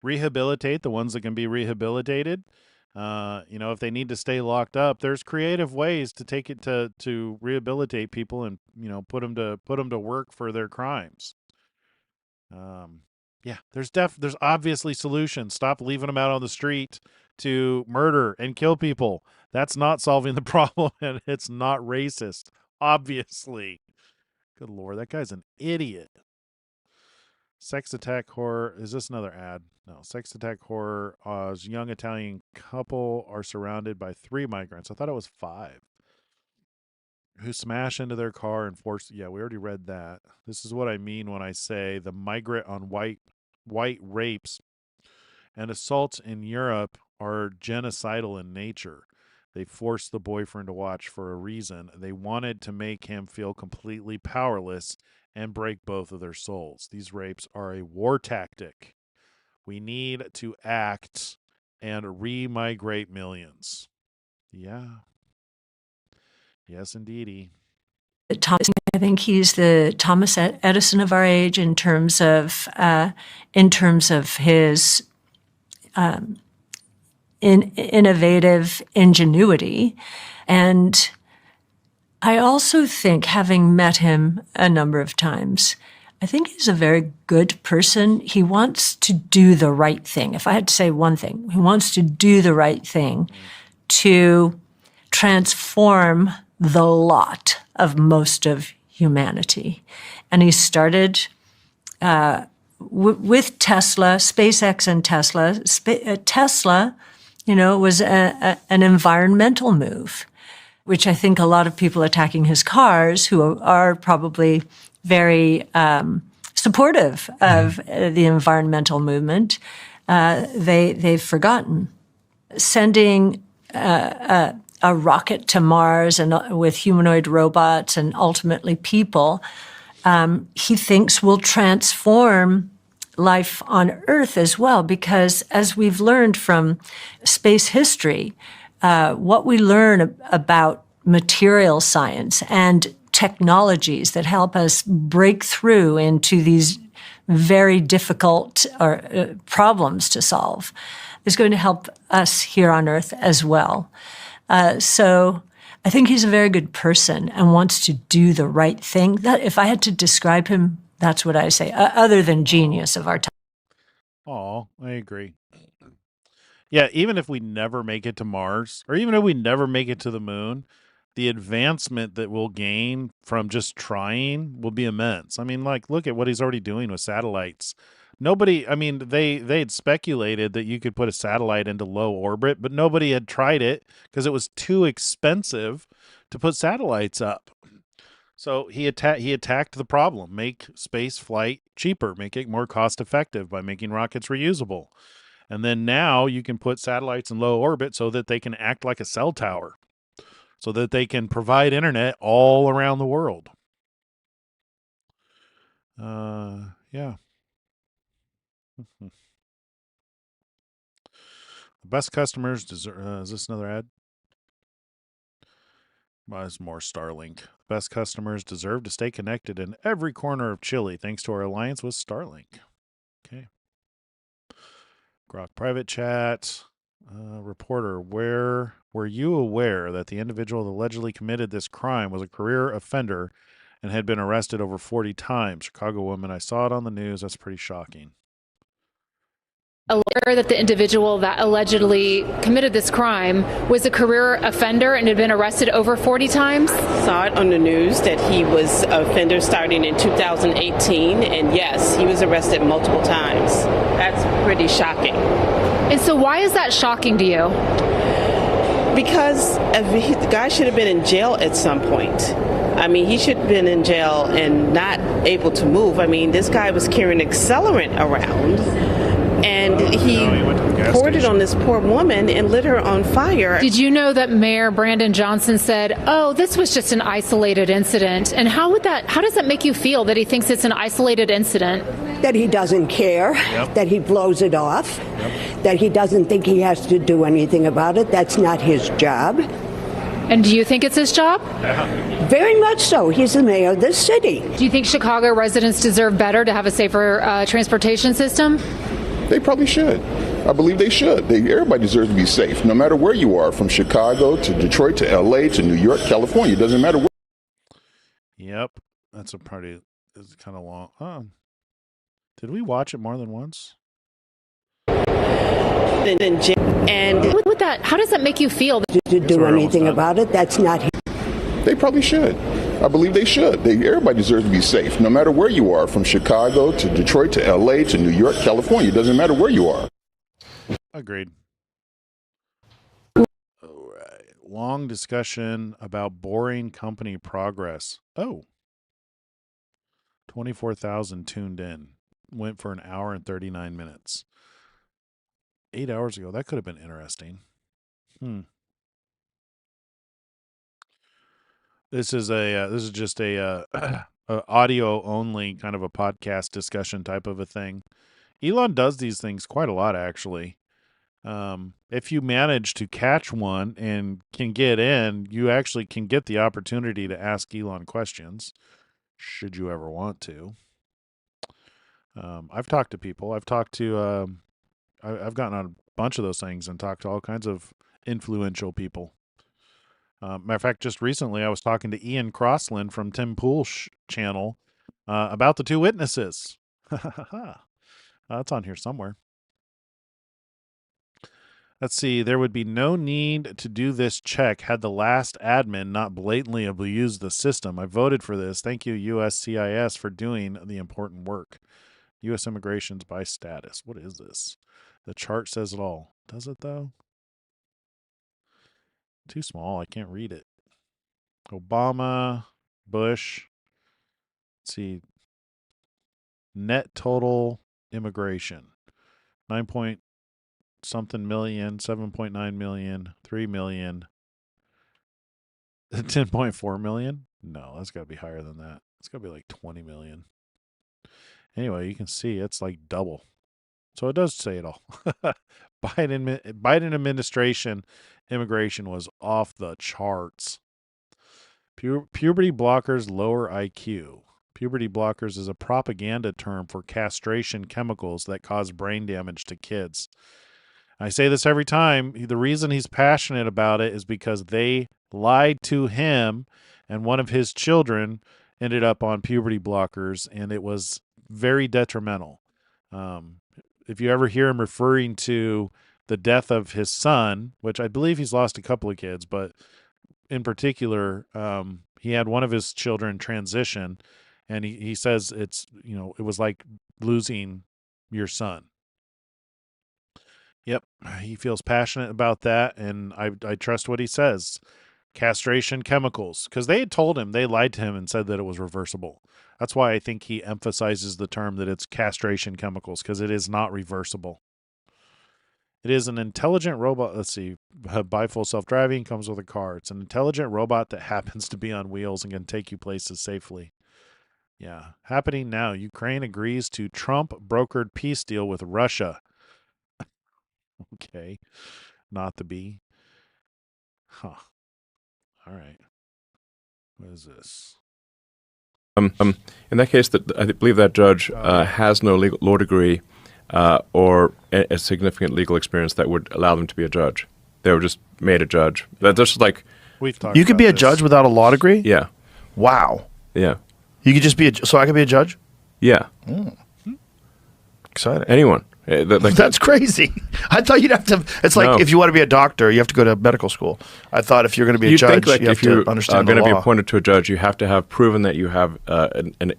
Rehabilitate the ones that can be rehabilitated. If they need to stay locked up, there's creative ways to take it to rehabilitate people and, put them to work for their crimes. There's obviously solutions. Stop leaving them out on the street to murder and kill people. That's not solving the problem, and it's not racist, obviously. Good Lord, that guy's an idiot. Sex attack horror. Is this another ad? No. Sex attack horror. Young Italian couple are surrounded by 3 migrants. I thought it was 5. Who smash into their car and force. Yeah, we already read that. This is what I mean when I say the migrant on white rapes and assaults in Europe are genocidal in nature. They forced the boyfriend to watch for a reason. They wanted to make him feel completely powerless and break both of their souls. These rapes are a war tactic. We need to act and re-migrate millions. Yeah. Yes, indeedy. I think he's the Thomas Edison of our age in terms of his innovative ingenuity. And I also think, having met him a number of times, I think he's a very good person. He wants to do the right thing. If I had to say one thing, he wants to do the right thing to transform the lot of most of humanity. And he started with Tesla, SpaceX and Tesla. Tesla, was an environmental move, which I think a lot of people attacking his cars, who are probably very supportive of the environmental movement, they've forgotten. Sending a rocket to Mars and with humanoid robots and ultimately people, he thinks will transform life on Earth as well, because as we've learned from space history, what we learn about material science and technologies that help us break through into these very difficult problems to solve is going to help us here on Earth as well. So I think he's a very good person and wants to do the right thing. That, if I had to describe him, that's what I say, other than genius of our time. Oh, I agree. Yeah, even if we never make it to Mars, or even if we never make it to the moon, the advancement that we'll gain from just trying will be immense. I mean, like, look at what he's already doing with satellites. Nobody, I mean, they had speculated that you could put a satellite into low orbit, but nobody had tried it because it was too expensive to put satellites up. So he attacked the problem, make space flight cheaper, make it more cost effective by making rockets reusable. And then now you can put satellites in low orbit so that they can act like a cell tower, so that they can provide internet all around the world. Yeah. The best customers deserve. Is this another ad? Well, it's more Starlink. Best customers deserve to stay connected in every corner of Chile thanks to our alliance with Starlink. Okay. Grok private chat. Reporter, were you aware that the individual that allegedly committed this crime was a career offender and had been arrested over 40 times? Chicago woman, I saw it on the news. That's pretty shocking. Aware that the individual that allegedly committed this crime was a career offender and had been arrested over 40 times? Saw it on the news that he was an offender starting in 2018, and yes, he was arrested multiple times. That's pretty shocking. And so why is that shocking to you? Because the guy should have been in jail at some point. I mean, he should have been in jail and not able to move. I mean, this guy was carrying accelerant around, and he poured it on this poor woman and lit her on fire. Did you know that Mayor Brandon Johnson said, "Oh, this was just an isolated incident"? And how does that make you feel that he thinks it's an isolated incident? That he doesn't care, that he blows it off, that he doesn't think he has to do anything about it. That's not his job. And do you think it's his job? Very much so. He's the mayor of this city. Do you think Chicago residents deserve better, to have a safer transportation system? They probably should. I believe they should. Everybody deserves to be safe, no matter where you are, from Chicago to Detroit to LA to New York, California. It doesn't matter where. Yep. That's a pretty, it's kind of long. Did we watch it more than once? And with that, how does that make you feel? To do anything about it, that's not his. They probably should. I believe they should. Everybody deserves to be safe, no matter where you are, from Chicago to Detroit to LA to New York, California. It doesn't matter where you are. Agreed. All right. Long discussion about boring company progress. 24,000 tuned in. Went for an hour and 39 minutes. 8 hours ago. That could have been interesting. This is just a audio only kind of a podcast discussion type of a thing. Elon does these things quite a lot, actually. If you manage to catch one and can get in, you actually can get the opportunity to ask Elon questions, should you ever want to. I've talked to people. I've gotten on a bunch of those things and talked to all kinds of influential people. Matter of fact, just recently I was talking to Ian Crossland from Tim Pool's channel about the two witnesses. That's on here somewhere. Let's see. There would be no need to do this check had the last admin not blatantly abused the system. I voted for this. Thank you, USCIS, for doing the important work. U.S. immigrations by status. What is this? The chart says it all. Does it, though? Too small. I can't read it. Obama, Bush. Let's see. Net total immigration. 9 point something million, 7.9 million, 3 million. 10.4 million? No, that's got to be higher than that. It's got to be like 20 million. Anyway, you can see it's like double. So it does say it all. Biden administration immigration was off the charts. Puberty blockers lower IQ. Puberty blockers is a propaganda term for castration chemicals that cause brain damage to kids. I say this every time. The reason he's passionate about it is because they lied to him, and one of his children ended up on puberty blockers, and it was very detrimental. If you ever hear him referring to the death of his son, which I believe he's lost a couple of kids, but in particular, he had one of his children transition, and he says it's, it was like losing your son. Yep, he feels passionate about that, and I trust what he says. Castration chemicals, because they had told him, they lied to him and said that it was reversible. That's why I think he emphasizes the term that it's castration chemicals, because it is not reversible. It is an intelligent robot. Let's see. By full self-driving, comes with a car. It's an intelligent robot that happens to be on wheels and can take you places safely. Yeah. Happening now. Ukraine agrees to Trump-brokered peace deal with Russia. Okay. Not the B. Huh. All right. What is this? In that case, I believe that judge has no law degree or a significant legal experience that would allow them to be a judge. They were just made a judge. That's just like you could be a judge without a law degree. Yeah. Wow. Yeah. You could just be so I could be a judge. Yeah. Exciting. Anyone. That's crazy. I thought you'd have to. It's like if you want to be a doctor, you have to go to medical school. I thought if you're going to be a judge, you have to understand the law. If you're going to be appointed to a judge, you have to have proven that you have an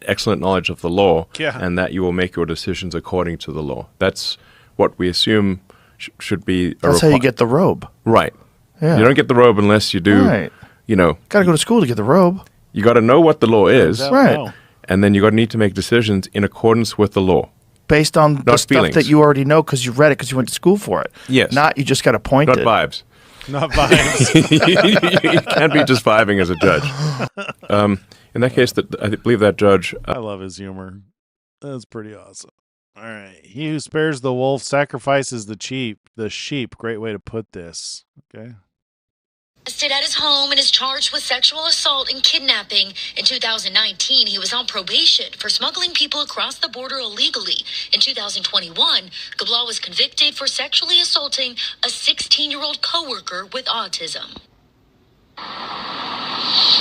excellent knowledge of the law, and that you will make your decisions according to the law. That's what we assume should be. That's how you get the robe, right? Yeah. You don't get the robe unless you do. Right. Got to go to school to get the robe. You got to know what the law is, right? And then you got to need to make decisions in accordance with the law. Based on the stuff that you already know because you read it because you went to school for it. Yes. Not you just got appointed. Not vibes. Not vibes. You can't be just vibing as a judge. In that case, I believe that judge. I love his humor. That's pretty awesome. All right. He who spares the wolf sacrifices the sheep. Great way to put this. Okay. Arrested at his home and is charged with sexual assault and kidnapping. In 2019, he was on probation for smuggling people across the border illegally. In 2021, Gabla was convicted for sexually assaulting a 16-year-old coworker with autism.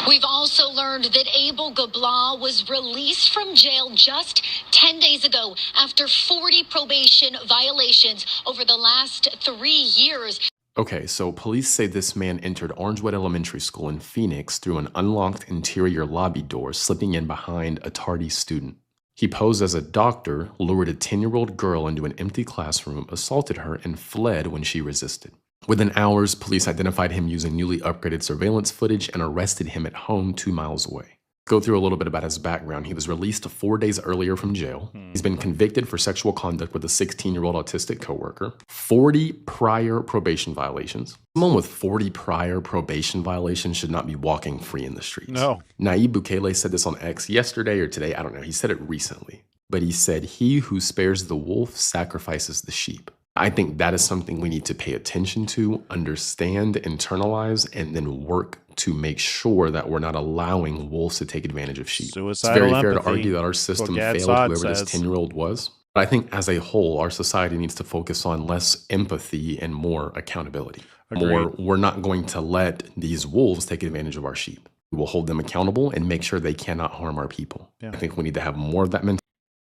We've also learned that Abel Gabla was released from jail just 10 days ago after 40 probation violations over the last 3 years. Okay, so police say this man entered Orangewood Elementary School in Phoenix through an unlocked interior lobby door, slipping in behind a tardy student. He posed as a doctor, lured a 10-year-old girl into an empty classroom, assaulted her, and fled when she resisted. Within hours, police identified him using newly upgraded surveillance footage and arrested him at home 2 miles away. Go through a little bit about his background. He was released 4 days earlier from jail. He's been convicted for sexual conduct with a 16-year-old autistic coworker. 40 prior probation violations. Someone with 40 prior probation violations should not be walking free in the streets. No. Nayib Bukele said this on X yesterday or today. I don't know. He said it recently. But he said, "He who spares the wolf sacrifices the sheep." I think that is something we need to pay attention to, understand, internalize, and then work to make sure that we're not allowing wolves to take advantage of sheep. Suicidal it's very fair empathy. to argue that our system Gad failed Saad whoever this says. 10-year-old was. But I think as a whole, our society needs to focus on less empathy and more accountability. Agreed. We're not going to let these wolves take advantage of our sheep. We will hold them accountable and make sure they cannot harm our people. Yeah. I think we need to have more of that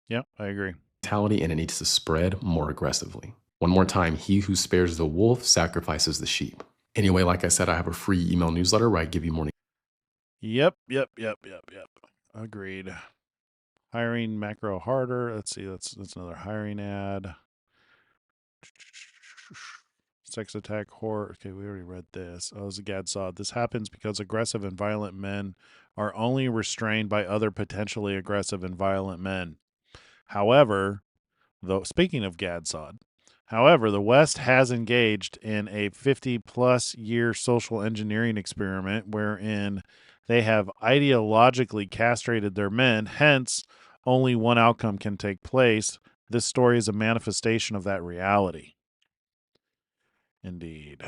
Yep, I agree. mentality, and it needs to spread more aggressively. One more time, he who spares the wolf sacrifices the sheep. Anyway, like I said, I have a free email newsletter where I give you morning. Yep. Agreed. Hiring macro harder. Let's see. That's another hiring ad. Sex attack horror. Okay, we already read this. Oh, it was a Gad Saad. This happens because aggressive and violent men are only restrained by other potentially aggressive and violent men. However, speaking of Gad Saad, However, the West has engaged in a 50-plus year social engineering experiment wherein they have ideologically castrated their men. Hence, only one outcome can take place. This story is a manifestation of that reality. Indeed.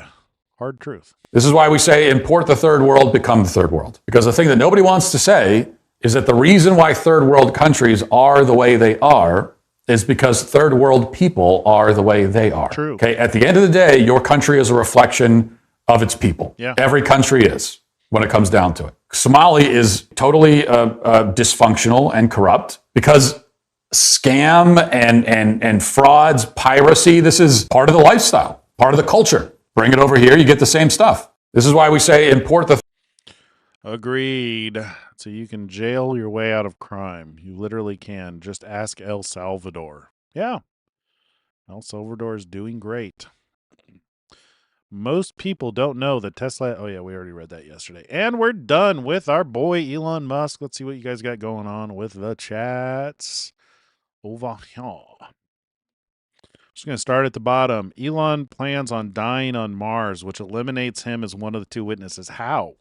Hard truth. This is why we say import the third world, become the third world. Because the thing that nobody wants to say is that the reason why third world countries are the way they are is because third world people are the way they are. True. Okay. At the end of the day, your country is a reflection of its people. Yeah. Every country is, when it comes down to it. Somalia is totally dysfunctional and corrupt because scam and frauds, piracy, this is part of the lifestyle, part of the culture. Bring it over here, you get the same stuff. This is why we say import the... Agreed. So you can jail your way out of crime. You literally can. Just ask El Salvador. Yeah. El Salvador is doing great. Most people don't know that Tesla... Oh, yeah, we already read that yesterday. And we're done with our boy Elon Musk. Let's see what you guys got going on with the chats over here. Just going to start at the bottom. Elon plans on dying on Mars, which eliminates him as one of the two witnesses. How?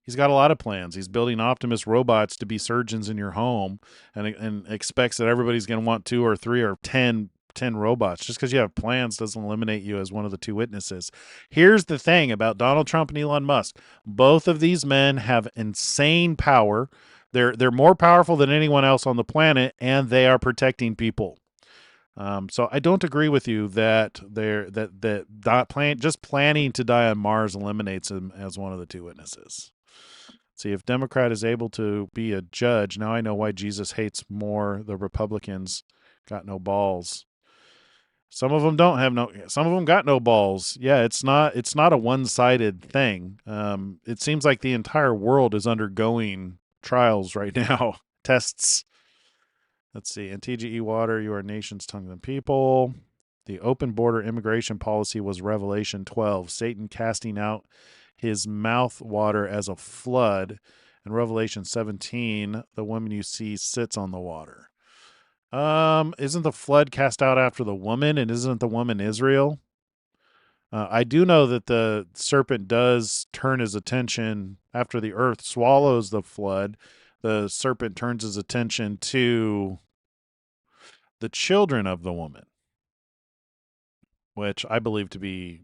He's got a lot of plans. He's building Optimus robots to be surgeons in your home and expects that everybody's going to want 2 or 3 or 10 robots. Just because you have plans doesn't eliminate you as one of the two witnesses. Here's the thing about Donald Trump and Elon Musk. Both of these men have insane power. They're more powerful than anyone else on the planet, and they are protecting people. So I don't agree with you that just planning to die on Mars eliminates him as one of the two witnesses. See, if Democrat is able to be a judge, now I know why Jesus hates more the Republicans. Got no balls. Some of them don't have some of them got no balls. Yeah, it's not a one-sided thing. It seems like the entire world is undergoing trials right now, tests. Let's see. In TGE Water, you are nation's tongue and people. The open border immigration policy was Revelation 12. Satan casting out his mouth water as a flood. In Revelation 17, the woman you see sits on the water. Isn't the flood cast out after the woman, and isn't the woman Israel? I do know that the serpent does turn his attention after the earth swallows the flood. The serpent turns his attention to the children of the woman, which I believe to be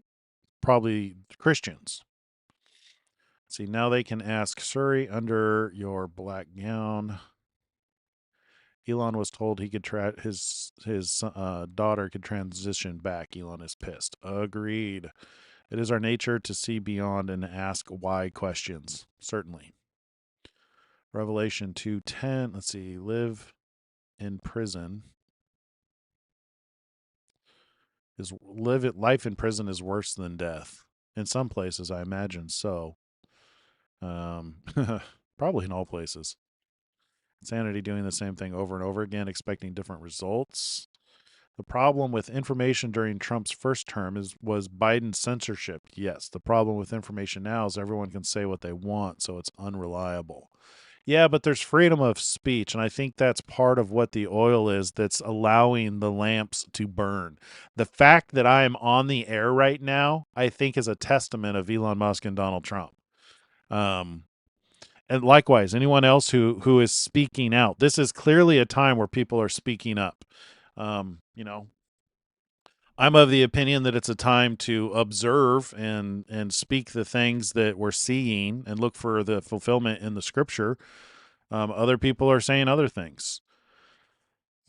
probably Christians. See, now they can ask Suri under your black gown. Elon was told he could his daughter could transition back. Elon is pissed. Agreed. It is our nature to see beyond and ask why questions. Certainly. Revelation 2:10. Let's see. Live in prison. Life in prison is worse than death. In some places, I imagine so. Probably in all places. Insanity doing the same thing over and over again, expecting different results. The problem with information during Trump's first term was Biden's censorship. Yes, the problem with information now is everyone can say what they want, so it's unreliable. Yeah, but there's freedom of speech, and I think that's part of what the oil is that's allowing the lamps to burn. The fact that I am on the air right now, I think is a testament of Elon Musk and Donald Trump. And likewise, anyone else who is speaking out. This is clearly a time where people are speaking up. I'm of the opinion that it's a time to observe and speak the things that we're seeing and look for the fulfillment in the scripture. Other people are saying other things.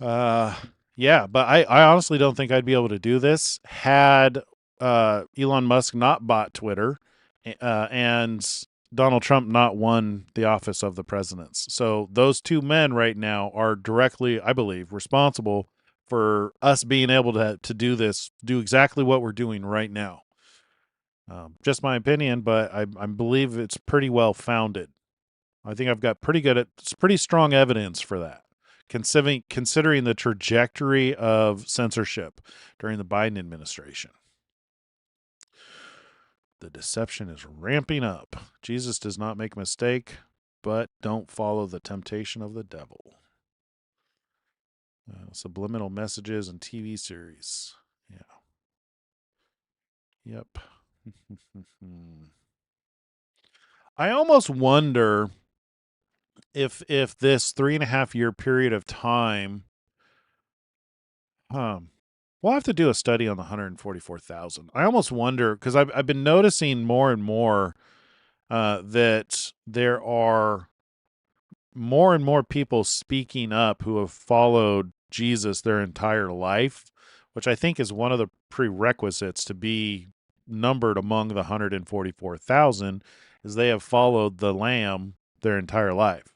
Yeah, but I honestly don't think I'd be able to do this had Elon Musk not bought Twitter and Donald Trump not won the office of the presidents. So those two men right now are directly, I believe, responsible for us being able to do this, do exactly what we're doing right now. Just my opinion, but I believe it's pretty well founded. I think I've got pretty strong evidence for that, considering the trajectory of censorship during the Biden administration. The deception is ramping up. Jesus does not make a mistake, but don't follow the temptation of the devil. Subliminal messages and TV series. Yeah. Yep. I almost wonder if this 3.5 year period of time, we'll have to do a study on the 144,000. I almost wonder, because I've been noticing more and more that there are more and more people speaking up who have followed Jesus their entire life, which I think is one of the prerequisites to be numbered among the 144,000, is they have followed the Lamb their entire life.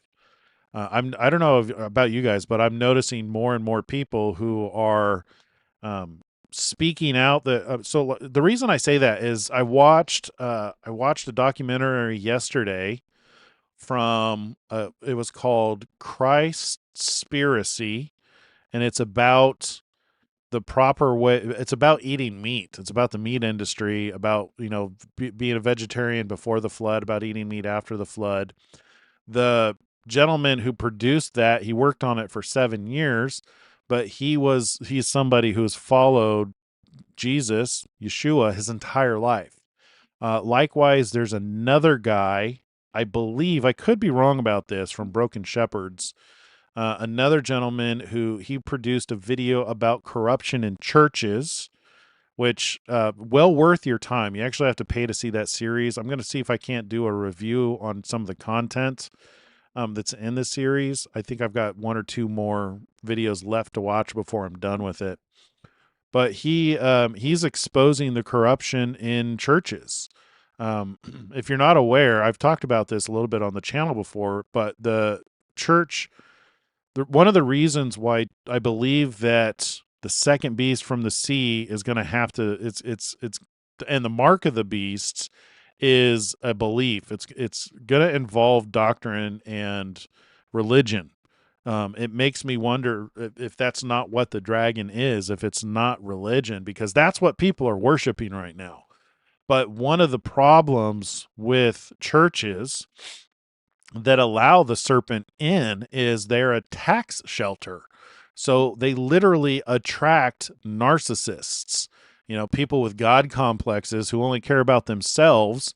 I don't know about you guys, but I'm noticing more and more people who are speaking out. So the reason I say that is I watched a documentary yesterday from it was called Christspiracy, and it's about the proper way. It's about eating meat. It's about the meat industry, about being a vegetarian before the flood, about eating meat after the flood. The gentleman who produced that, he worked on it for 7 years, but he's somebody who's followed Jesus, Yeshua, his entire life. Likewise, there's another guy, I believe, I could be wrong about this, from Broken Shepherds, another gentleman who he produced a video about corruption in churches, which well worth your time. You actually have to pay to see that series. I'm going to see if I can't do a review on some of the content that's in the series. I think I've got 1 or 2 more videos left to watch before I'm done with it. But he's exposing the corruption in churches. If you're not aware, I've talked about this a little bit on the channel before, but the church, one of the reasons why I believe that the second beast from the sea is going to have to, it's and the mark of the beast is a belief. It's going to involve doctrine and religion. It makes me wonder if that's not what the dragon is, if it's not religion, because that's what people are worshiping right now. But one of the problems with churches that allow the serpent in is they're a tax shelter. So they literally attract narcissists, people with God complexes who only care about themselves,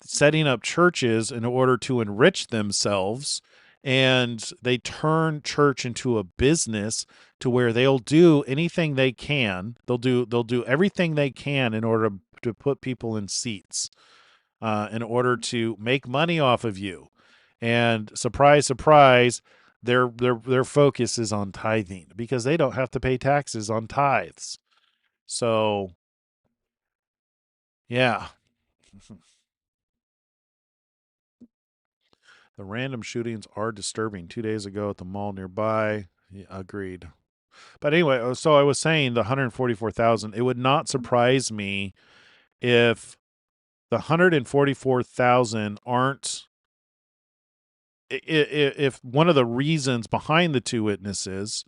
setting up churches in order to enrich themselves. And they turn church into a business to where they'll do anything they can. They'll do everything they can in order to put people in seats, in order to make money off of you. And surprise, surprise, their focus is on tithing because they don't have to pay taxes on tithes. So, yeah. The random shootings are disturbing. 2 days ago at the mall nearby. Yeah, agreed. But anyway, so I was saying the 144,000, it would not surprise me if the 144,000 aren't, if one of the reasons behind the 2 witnesses.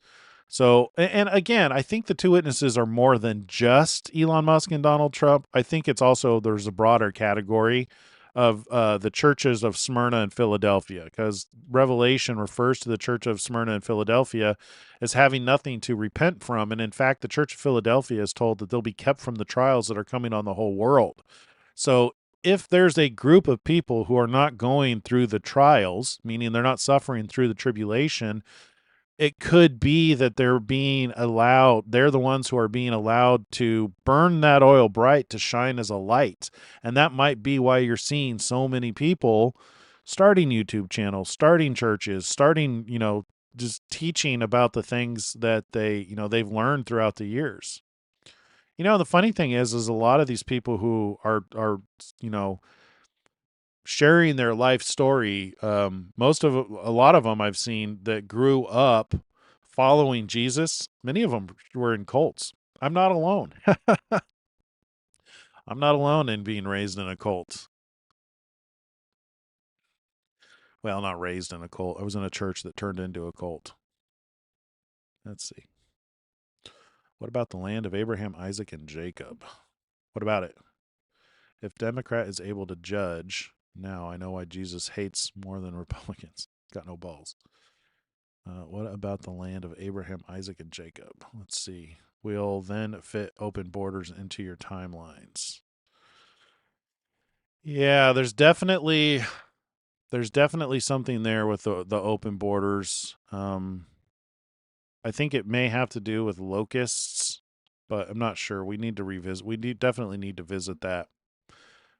So, and again, I think the 2 witnesses are more than just Elon Musk and Donald Trump. I think it's also, there's a broader category of the churches of Smyrna and Philadelphia, because Revelation refers to the church of Smyrna and Philadelphia as having nothing to repent from. And in fact, the church of Philadelphia is told that they'll be kept from the trials that are coming on the whole world. So if there's a group of people who are not going through the trials, meaning they're not suffering through the tribulation, it could be that they're the ones who are being allowed to burn that oil bright to shine as a light. And that might be why you're seeing so many people starting YouTube channels, starting churches, starting, just teaching about the things that they've learned throughout the years. The funny thing is a lot of these people who are sharing their life story, a lot of them I've seen that grew up following Jesus. Many of them were in cults. I'm not alone. I'm not alone in being raised in a cult. Well, not raised in a cult. I was in a church that turned into a cult. Let's see. What about the land of Abraham, Isaac, and Jacob? What about it? If Democrat is able to judge, now I know why Jesus hates more than Republicans. Got no balls. What about the land of Abraham, Isaac, and Jacob? Let's see. We'll then fit open borders into your timelines. Yeah, there's definitely something there with the open borders. I think it may have to do with locusts, but I'm not sure. We need to revisit. Definitely need to visit that.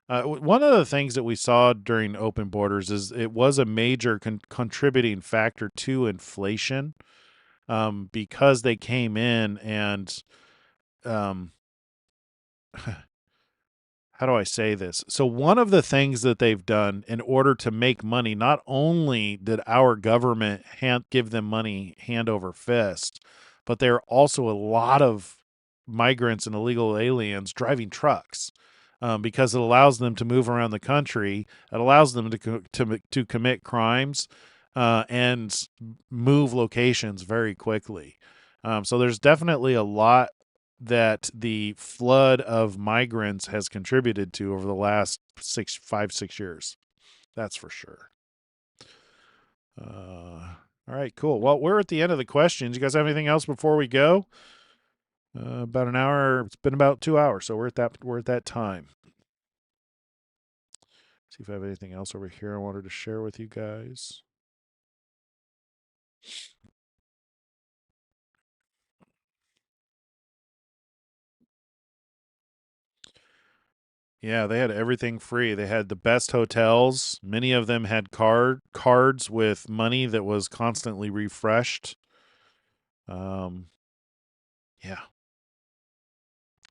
One of the things that we saw during open borders is it was a major contributing factor to inflation, because they came in and um, how do I say this? So one of the things that they've done in order to make money, not only did our government give them money hand over fist, but there are also a lot of migrants and illegal aliens driving trucks, because it allows them to move around the country. It allows them to commit crimes, and move locations very quickly. So there's definitely a lot that the flood of migrants has contributed to over the last 6 years. That's for sure. All right, cool. Well, we're at the end of the questions. You guys have anything else before we go? About an hour. It's been about 2 hours, so we're at that time. See if I have anything else over here I wanted to share with you guys. Yeah, they had everything free. They had the best hotels. Many of them had cards with money that was constantly refreshed. Yeah.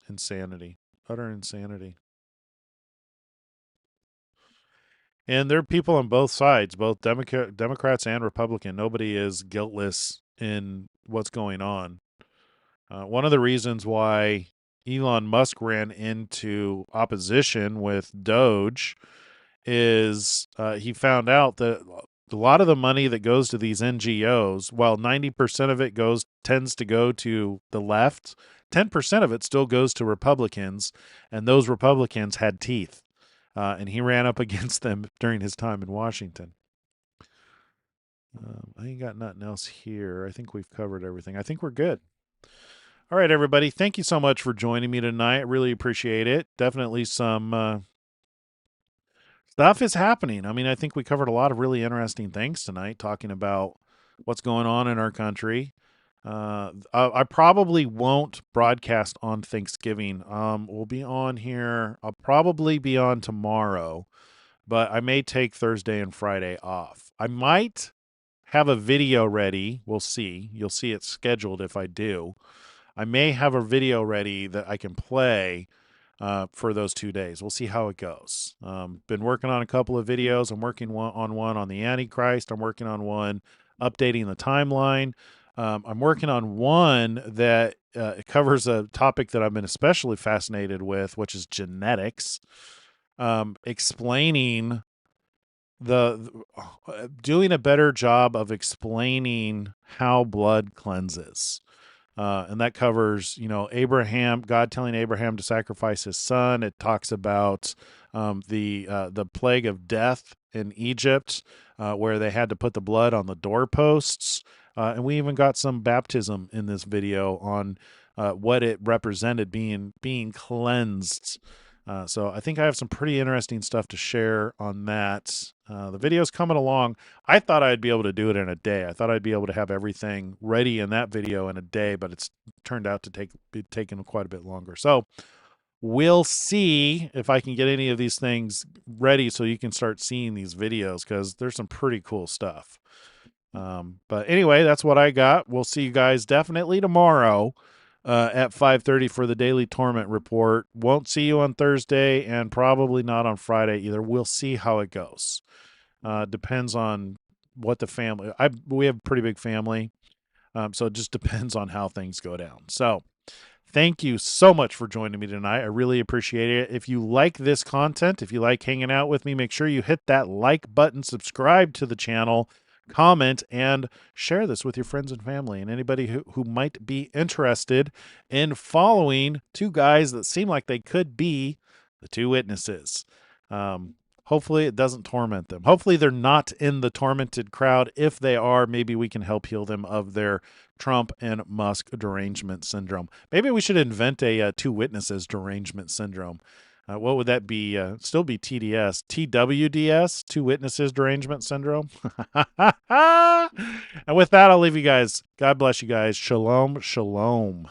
Insanity. Utter insanity. And there are people on both sides, both Democrats and Republican. Nobody is guiltless in what's going on. One of the reasons why Elon Musk ran into opposition with Doge is he found out that a lot of the money that goes to these NGOs, while 90% of it tends to go to the left, 10% of it still goes to Republicans, and those Republicans had teeth. And he ran up against them during his time in Washington. I ain't got nothing else here. I think we've covered everything. I think we're good. All right, everybody. Thank you so much for joining me tonight. I really appreciate it. Definitely some stuff is happening. I mean, I think we covered a lot of really interesting things tonight, talking about what's going on in our country. I probably won't broadcast on Thanksgiving. We'll be on here. I'll probably be on tomorrow, but I may take Thursday and Friday off. I might have a video ready. We'll see. You'll see it scheduled if I do. I may have a video ready that I can play for those 2 days. We'll see how it goes. Been working on a couple of videos. I'm working on one on the Antichrist. I'm working on one updating the timeline. I'm working on one that covers a topic that I've been especially fascinated with, which is genetics. Explaining doing a better job of explaining how blood cleanses. And that covers, Abraham, God telling Abraham to sacrifice his son. It talks about the plague of death in Egypt, where they had to put the blood on the doorposts. And we even got some baptism in this video on what it represented being cleansed. So I think I have some pretty interesting stuff to share on that. The video's coming along. I thought I'd be able to do it in a day. I thought I'd be able to have everything ready in that video in a day, but it's turned out to be taking quite a bit longer. So we'll see if I can get any of these things ready so you can start seeing these videos, because there's some pretty cool stuff. But anyway, that's what I got. We'll see you guys definitely tomorrow at 5:30 for the daily Torment report. Won't see you on Thursday and probably not on Friday either. We'll see how it goes. Depends on what the family. We have a pretty big family, so it just depends on how things go down. So thank you so much for joining me tonight. I really appreciate it. If you like this content, if you like hanging out with me, make sure you hit that like button, subscribe to the channel, comment, and share this with your friends and family and anybody who might be interested in following two guys that seem like they could be the two witnesses. Hopefully it doesn't torment them. Hopefully they're not in the tormented crowd. If they are, maybe we can help heal them of their Trump and Musk derangement syndrome. Maybe we should invent a two witnesses derangement syndrome. What would that be? Still be TDS. TWDS, two witnesses derangement syndrome. And with that, I'll leave you guys. God bless you guys. Shalom, shalom.